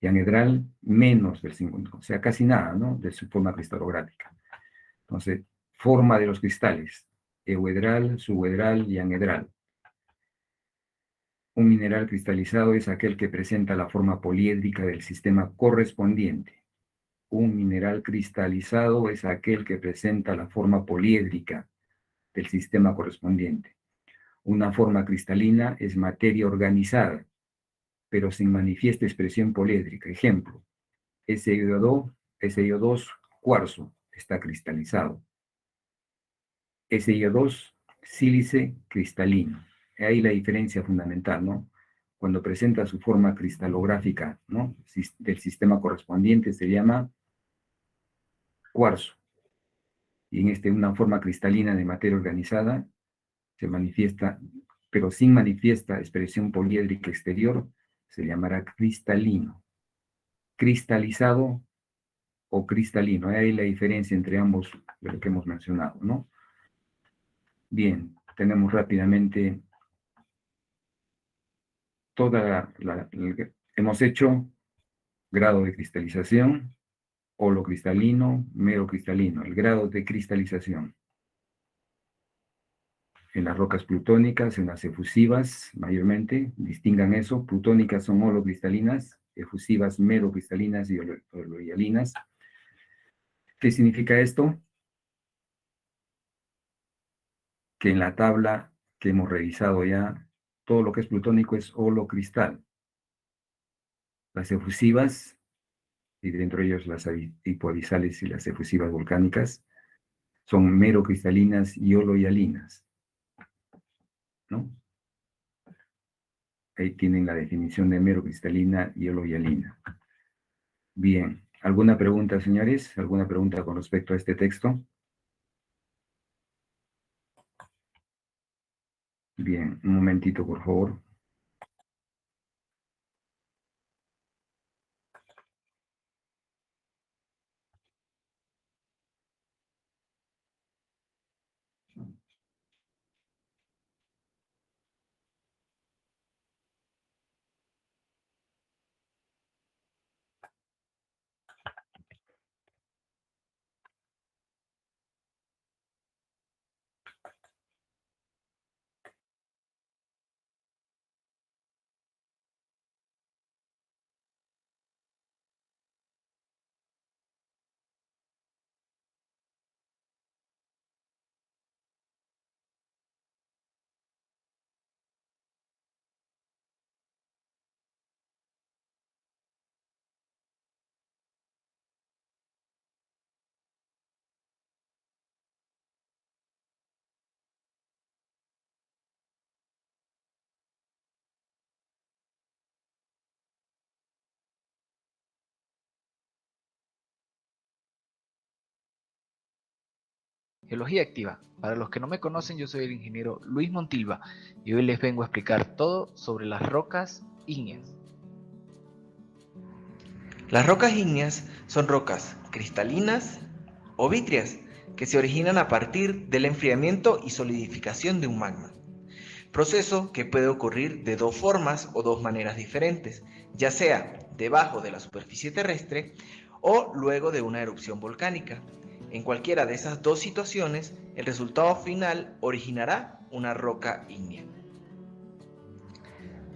Y anhedral menos del 50%, o sea, casi nada, ¿no? De su forma cristalográfica. Entonces, forma de los cristales, euedral, subedral y anhedral. Un mineral cristalizado es aquel que presenta la forma poliédrica del sistema correspondiente. Un mineral cristalizado es aquel que presenta la forma poliédrica del sistema correspondiente. Una forma cristalina es materia organizada, pero sin manifiesta expresión poliédrica. Ejemplo, SiO2, cuarzo, está cristalizado. SiO2, sílice, cristalino. Ahí la diferencia fundamental, ¿no? Cuando presenta su forma cristalográfica, ¿no? Del sistema correspondiente se llama cuarzo. Y en una forma cristalina de materia organizada se manifiesta, pero sin manifiesta expresión poliédrica exterior, se llamará cristalino. Cristalizado o cristalino. Ahí la diferencia entre ambos de lo que hemos mencionado, ¿no? Bien, tenemos rápidamente hemos hecho grado de cristalización, holocristalino, merocristalino, el grado de cristalización. En las rocas plutónicas, en las efusivas, mayormente, distingan eso, plutónicas son holocristalinas, efusivas merocristalinas y olohialinas. ¿Qué significa esto? Que en la tabla que hemos revisado ya, todo lo que es plutónico es holocristal. Las efusivas, y dentro de ellos las hipoabisales y las efusivas volcánicas, son merocristalinas y olohialinas, ¿no? Ahí tienen la definición de merocristalina y olohialina. Bien, ¿alguna pregunta, señores? ¿Alguna pregunta con respecto a este texto? Bien, un momentito, por favor. Geología Activa. Para los que no me conocen, yo soy el ingeniero Luis Montilva y hoy les vengo a explicar todo sobre las rocas ígneas. Las rocas ígneas son rocas cristalinas o vítreas que se originan a partir del enfriamiento y solidificación de un magma. Proceso que puede ocurrir de dos formas o dos maneras diferentes, ya sea debajo de la superficie terrestre o luego de una erupción volcánica. En cualquiera de esas dos situaciones, el resultado final originará una roca ígnea.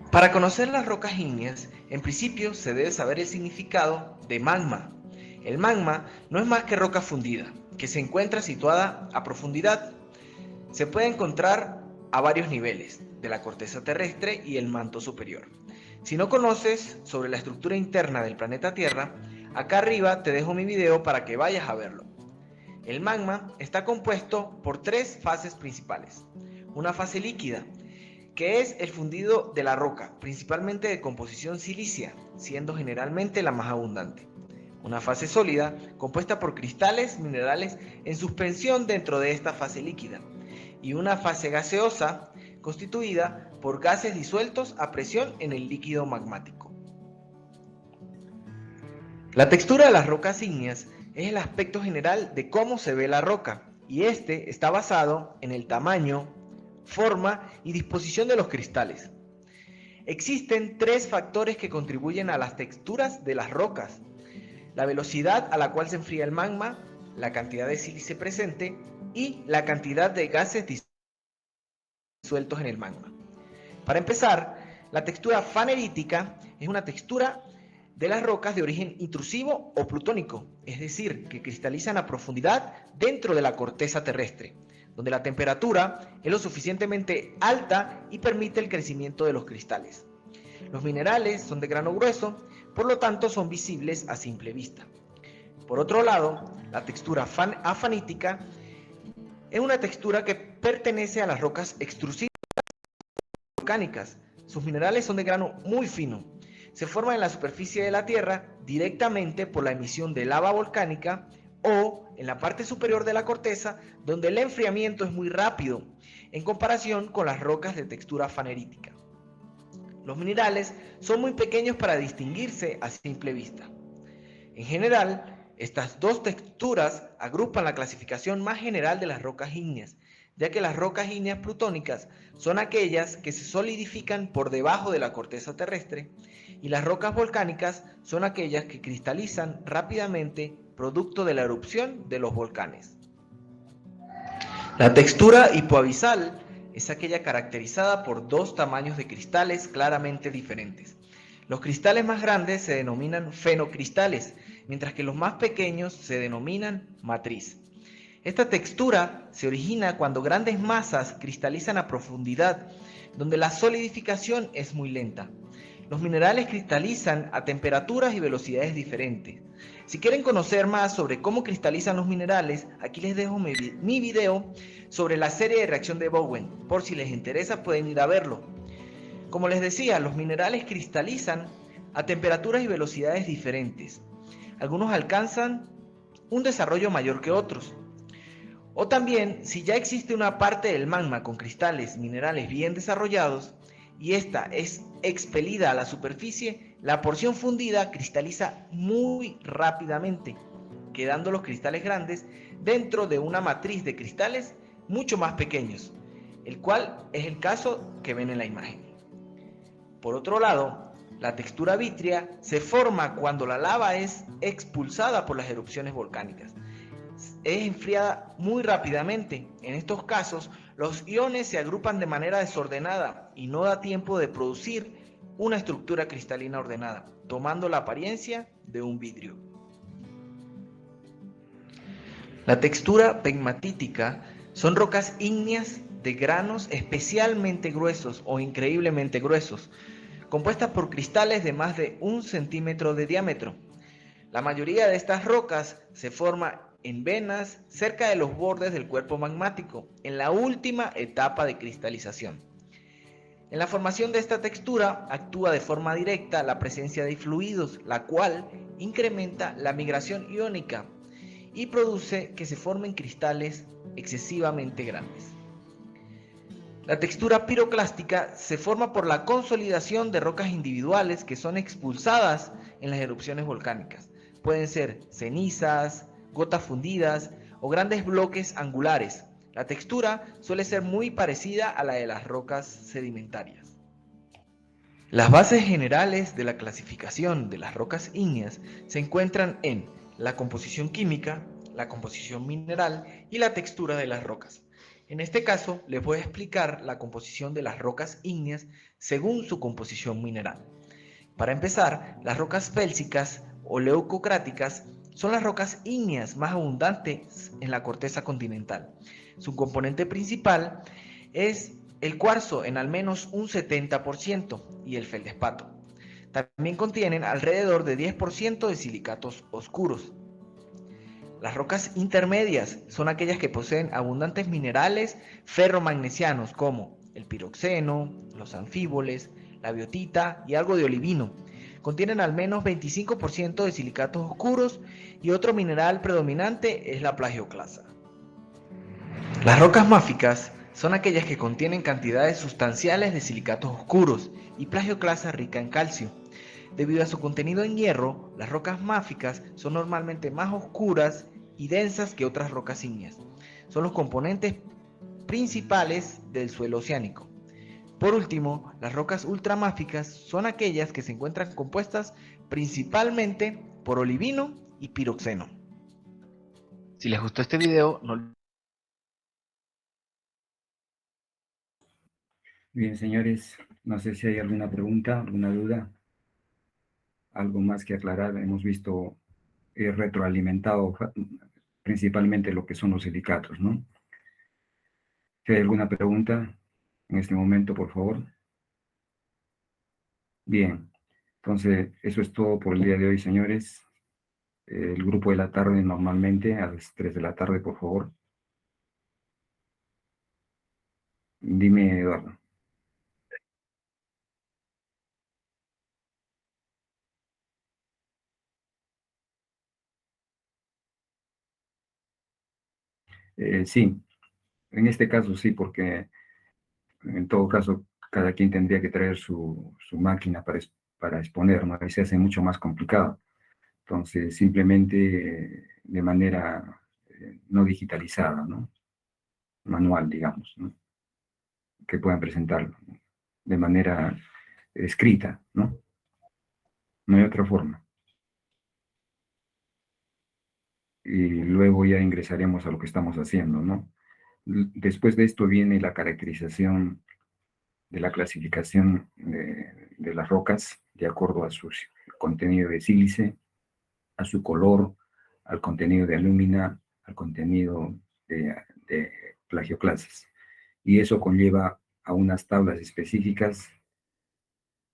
Para conocer las rocas ígneas, en principio se debe saber el significado de magma. El magma no es más que roca fundida, que se encuentra situada a profundidad. Se puede encontrar a varios niveles de la corteza terrestre y el manto superior. Si no conoces sobre la estructura interna del planeta Tierra, acá arriba te dejo mi video para que vayas a verlo. El magma está compuesto por tres fases principales. Una fase líquida, que es el fundido de la roca, principalmente de composición silicia, siendo generalmente la más abundante. Una fase sólida, compuesta por cristales minerales en suspensión dentro de esta fase líquida. Y una fase gaseosa, constituida por gases disueltos a presión en el líquido magmático. La textura de las rocas ígneas es el aspecto general de cómo se ve la roca, y este está basado en el tamaño, forma y disposición de los cristales. Existen tres factores que contribuyen a las texturas de las rocas: la velocidad a la cual se enfría el magma, la cantidad de sílice presente y la cantidad de gases disueltos en el magma. Para empezar, la textura fanerítica es una textura de las rocas de origen intrusivo o plutónico, es decir, que cristalizan a profundidad dentro de la corteza terrestre, donde la temperatura es lo suficientemente alta y permite el crecimiento de los cristales. Los minerales son de grano grueso, por lo tanto son visibles a simple vista. Por otro lado, la textura afanítica es una textura que pertenece a las rocas extrusivas volcánicas. Sus minerales son de grano muy fino. Se forman en la superficie de la Tierra directamente por la emisión de lava volcánica o en la parte superior de la corteza, donde el enfriamiento es muy rápido en comparación con las rocas de textura fanerítica. Los minerales son muy pequeños para distinguirse a simple vista. En general, estas dos texturas agrupan la clasificación más general de las rocas ígneas, ya que las rocas ígneas plutónicas son aquellas que se solidifican por debajo de la corteza terrestre y las rocas volcánicas son aquellas que cristalizan rápidamente producto de la erupción de los volcanes. La textura hipoabisal es aquella caracterizada por dos tamaños de cristales claramente diferentes. Los cristales más grandes se denominan fenocristales, mientras que los más pequeños se denominan matriz. Esta textura se origina cuando grandes masas cristalizan a profundidad, donde la solidificación es muy lenta. Los minerales cristalizan a temperaturas y velocidades diferentes. Si quieren conocer más sobre cómo cristalizan los minerales, aquí les dejo mi video sobre la serie de reacción de Bowen. Por si les interesa pueden ir a verlo. Como les decía, los minerales cristalizan a temperaturas y velocidades diferentes. Algunos alcanzan un desarrollo mayor que otros. O también, si ya existe una parte del magma con cristales minerales bien desarrollados y esta es expelida a la superficie, la porción fundida cristaliza muy rápidamente, quedando los cristales grandes dentro de una matriz de cristales mucho más pequeños, el cual es el caso que ven en la imagen. Por otro lado, la textura vítrea se forma cuando la lava es expulsada por las erupciones volcánicas. Es enfriada muy rápidamente. En estos casos, los iones se agrupan de manera desordenada y no da tiempo de producir una estructura cristalina ordenada, tomando la apariencia de un vidrio. La textura pegmatítica son rocas ígneas de granos especialmente gruesos o increíblemente gruesos, compuestas por cristales de más de 1 centímetro de diámetro. La mayoría de estas rocas se forma en venas cerca de los bordes del cuerpo magmático, en la última etapa de cristalización. En la formación de esta textura actúa de forma directa la presencia de fluidos, la cual incrementa la migración iónica y produce que se formen cristales excesivamente grandes. La textura piroclástica se forma por la consolidación de rocas individuales que son expulsadas en las erupciones volcánicas. Pueden ser cenizas, gotas fundidas o grandes bloques angulares. La textura suele ser muy parecida a la de las rocas sedimentarias. Las bases generales de la clasificación de las rocas ígneas se encuentran en la composición química, la composición mineral y la textura de las rocas. En este caso, les voy a explicar la composición de las rocas ígneas según su composición mineral. Para empezar, las rocas félsicas o leucocráticas son las rocas ígneas más abundantes en la corteza continental. Su componente principal es el cuarzo en al menos un 70% y el feldespato. También contienen alrededor de 10% de silicatos oscuros. Las rocas intermedias son aquellas que poseen abundantes minerales ferromagnesianos como el piroxeno, los anfíboles, la biotita y algo de olivino. Contienen al menos 25% de silicatos oscuros y otro mineral predominante es la plagioclasa. Las rocas máficas son aquellas que contienen cantidades sustanciales de silicatos oscuros y plagioclasa rica en calcio. Debido a su contenido en hierro, las rocas máficas son normalmente más oscuras y densas que otras rocas ígneas. Son los componentes principales del suelo oceánico. Por último, las rocas ultramáficas son aquellas que se encuentran compuestas principalmente por olivino y piroxeno. Si les gustó este video, no... Bien, señores, no sé si hay alguna pregunta, alguna duda, algo más que aclarar. Hemos visto retroalimentado principalmente lo que son los silicatos, ¿no? Si hay alguna pregunta en este momento, por favor. Bien, entonces eso es todo por el día de hoy, señores. El grupo de la tarde normalmente a las 3 de la tarde, por favor. Dime, Eduardo. Sí, en este caso sí, porque en todo caso cada quien tendría que traer su máquina para exponer, ¿no? Y se hace mucho más complicado. Entonces, simplemente de manera no digitalizada, ¿no? Manual, digamos, ¿no? Que puedan presentarlo de manera escrita, ¿no? No hay otra forma. Y luego ya ingresaremos a lo que estamos haciendo, ¿no? Después de esto viene la caracterización de la clasificación de las rocas de acuerdo a su contenido de sílice, a su color, al contenido de alúmina, al contenido de plagioclasas. Y eso conlleva a unas tablas específicas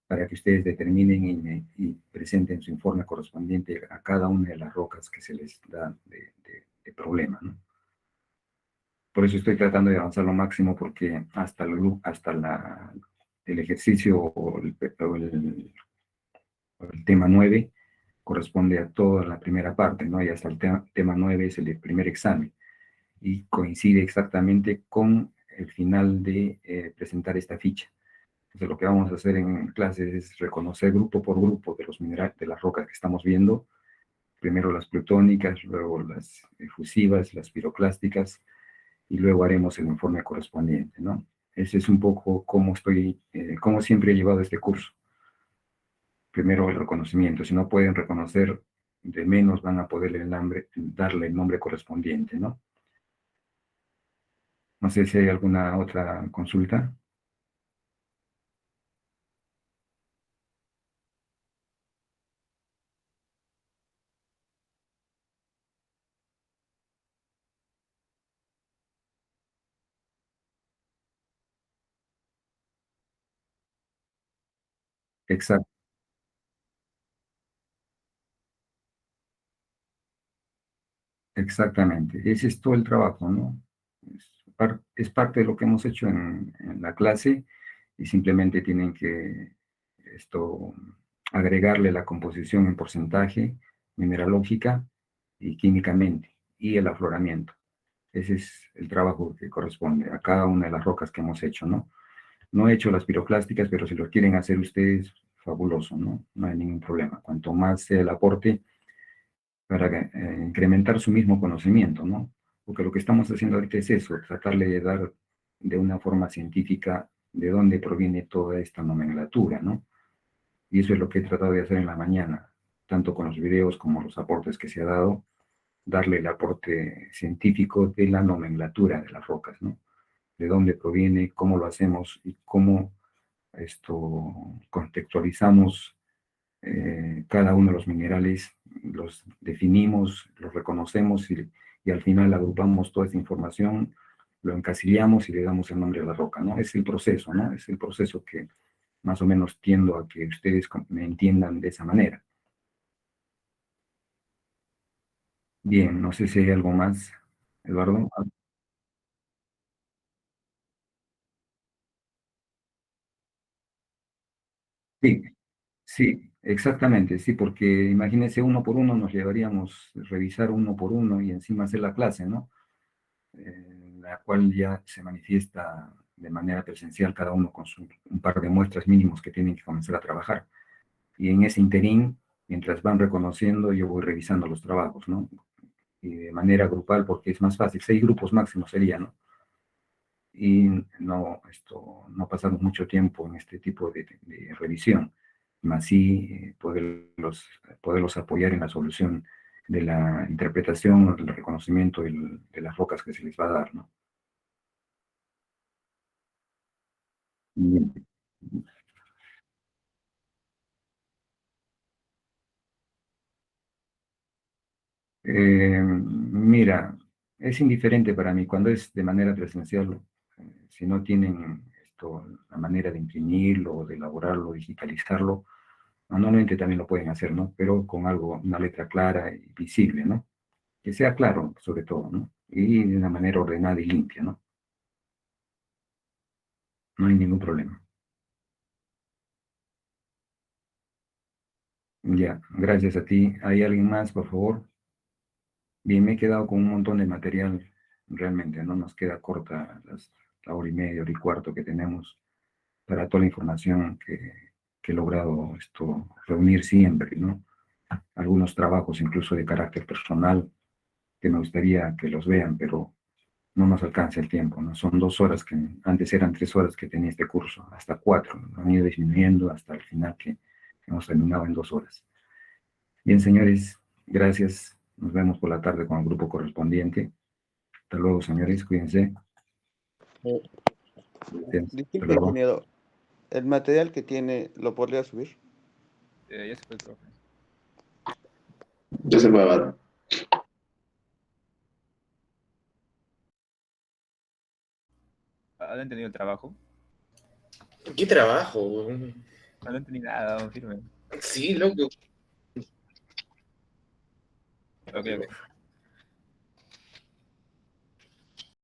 para que ustedes determinen y presenten su informe correspondiente a cada una de las rocas que se les da de problema, ¿no? Por eso estoy tratando de avanzar lo máximo, porque hasta el ejercicio o el tema 9 corresponde a toda la primera parte, ¿no? Y hasta el tema 9 es el primer examen. Y coincide exactamente con el final de presentar esta ficha. Entonces, lo que vamos a hacer en clases es reconocer grupo por grupo de los minerales, de las rocas que estamos viendo. Primero las plutónicas, luego las efusivas, las piroclásticas, y luego haremos el informe correspondiente, ¿no? Ese es un poco cómo cómo siempre he llevado este curso. Primero el reconocimiento. Si no pueden reconocer, de menos van a poder darle el nombre correspondiente, ¿no? No sé si hay alguna otra consulta. Exacto. Exactamente, ese es todo el trabajo, ¿no? Es parte de lo que hemos hecho en la clase, y simplemente tienen que agregarle la composición en porcentaje, mineralógica y químicamente. y el afloramiento. Ese es el trabajo que corresponde a cada una de las rocas que hemos hecho, ¿no? No he hecho las piroclásticas, pero si lo quieren hacer ustedes, fabuloso, ¿no? No hay ningún problema. Cuanto más sea el aporte para incrementar su mismo conocimiento, ¿no? Porque lo que estamos haciendo ahorita es eso, tratarle de dar de una forma científica de dónde proviene toda esta nomenclatura, ¿no? Y eso es lo que he tratado de hacer en la mañana, tanto con los videos como los aportes que se ha dado, darle el aporte científico de la nomenclatura de las rocas, ¿no? De dónde proviene, cómo lo hacemos y cómo contextualizamos cada uno de los minerales, los definimos, los reconocemos y al final agrupamos toda esa información, lo encasillamos y le damos el nombre a la roca, ¿no? Es el proceso, ¿no? Es el proceso que más o menos tiendo a que ustedes me entiendan de esa manera. Bien, no sé si hay algo más, Eduardo. Sí, sí, exactamente, sí, porque imagínense uno por uno nos llevaríamos a revisar uno por uno y encima hacer la clase, ¿no? La cual ya se manifiesta de manera presencial cada uno con un par de muestras mínimos que tienen que comenzar a trabajar. Y en ese interín, mientras van reconociendo, yo voy revisando los trabajos, ¿no? Y de manera grupal, porque es más fácil, 6 grupos máximo sería, ¿no? Y no, no pasamos mucho tiempo en este tipo de revisión, más sí poderlos apoyar en la solución de la interpretación, del reconocimiento de las rocas que se les va a dar, ¿no? Bien. Mira, es indiferente para mí cuando es de manera presencial, si no tienen la manera de imprimirlo, de elaborarlo, digitalizarlo, normalmente también lo pueden hacer, ¿no? Pero con algo, una letra clara y visible, ¿no? Que sea claro, sobre todo, ¿no? Y de una manera ordenada y limpia, ¿no? No hay ningún problema. Ya, gracias a ti. ¿Hay alguien más, por favor? Bien, me he quedado con un montón de material, realmente, ¿no? Nos queda corta la hora y media, hora y cuarto que tenemos para toda la información que he logrado reunir siempre, ¿no? Algunos trabajos incluso de carácter personal que me gustaría que los vean, pero no nos alcanza el tiempo, ¿no? Son 2 horas que antes eran 3 horas que tenía este curso, hasta 4, ¿no? Han ido disminuyendo hasta el final que hemos terminado en 2 horas. Bien, señores, gracias. Nos vemos por la tarde con el grupo correspondiente. Hasta luego, señores, cuídense. Eh, Hasta Disculpe, luego. ingeniero, ¿el material que tiene lo podría subir? Ya se fue el profe. Ya se puede ver. ¿Han entendido el trabajo? ¿Qué trabajo, weón? No entendí nada, firme. Sí, loco. Ok, ok.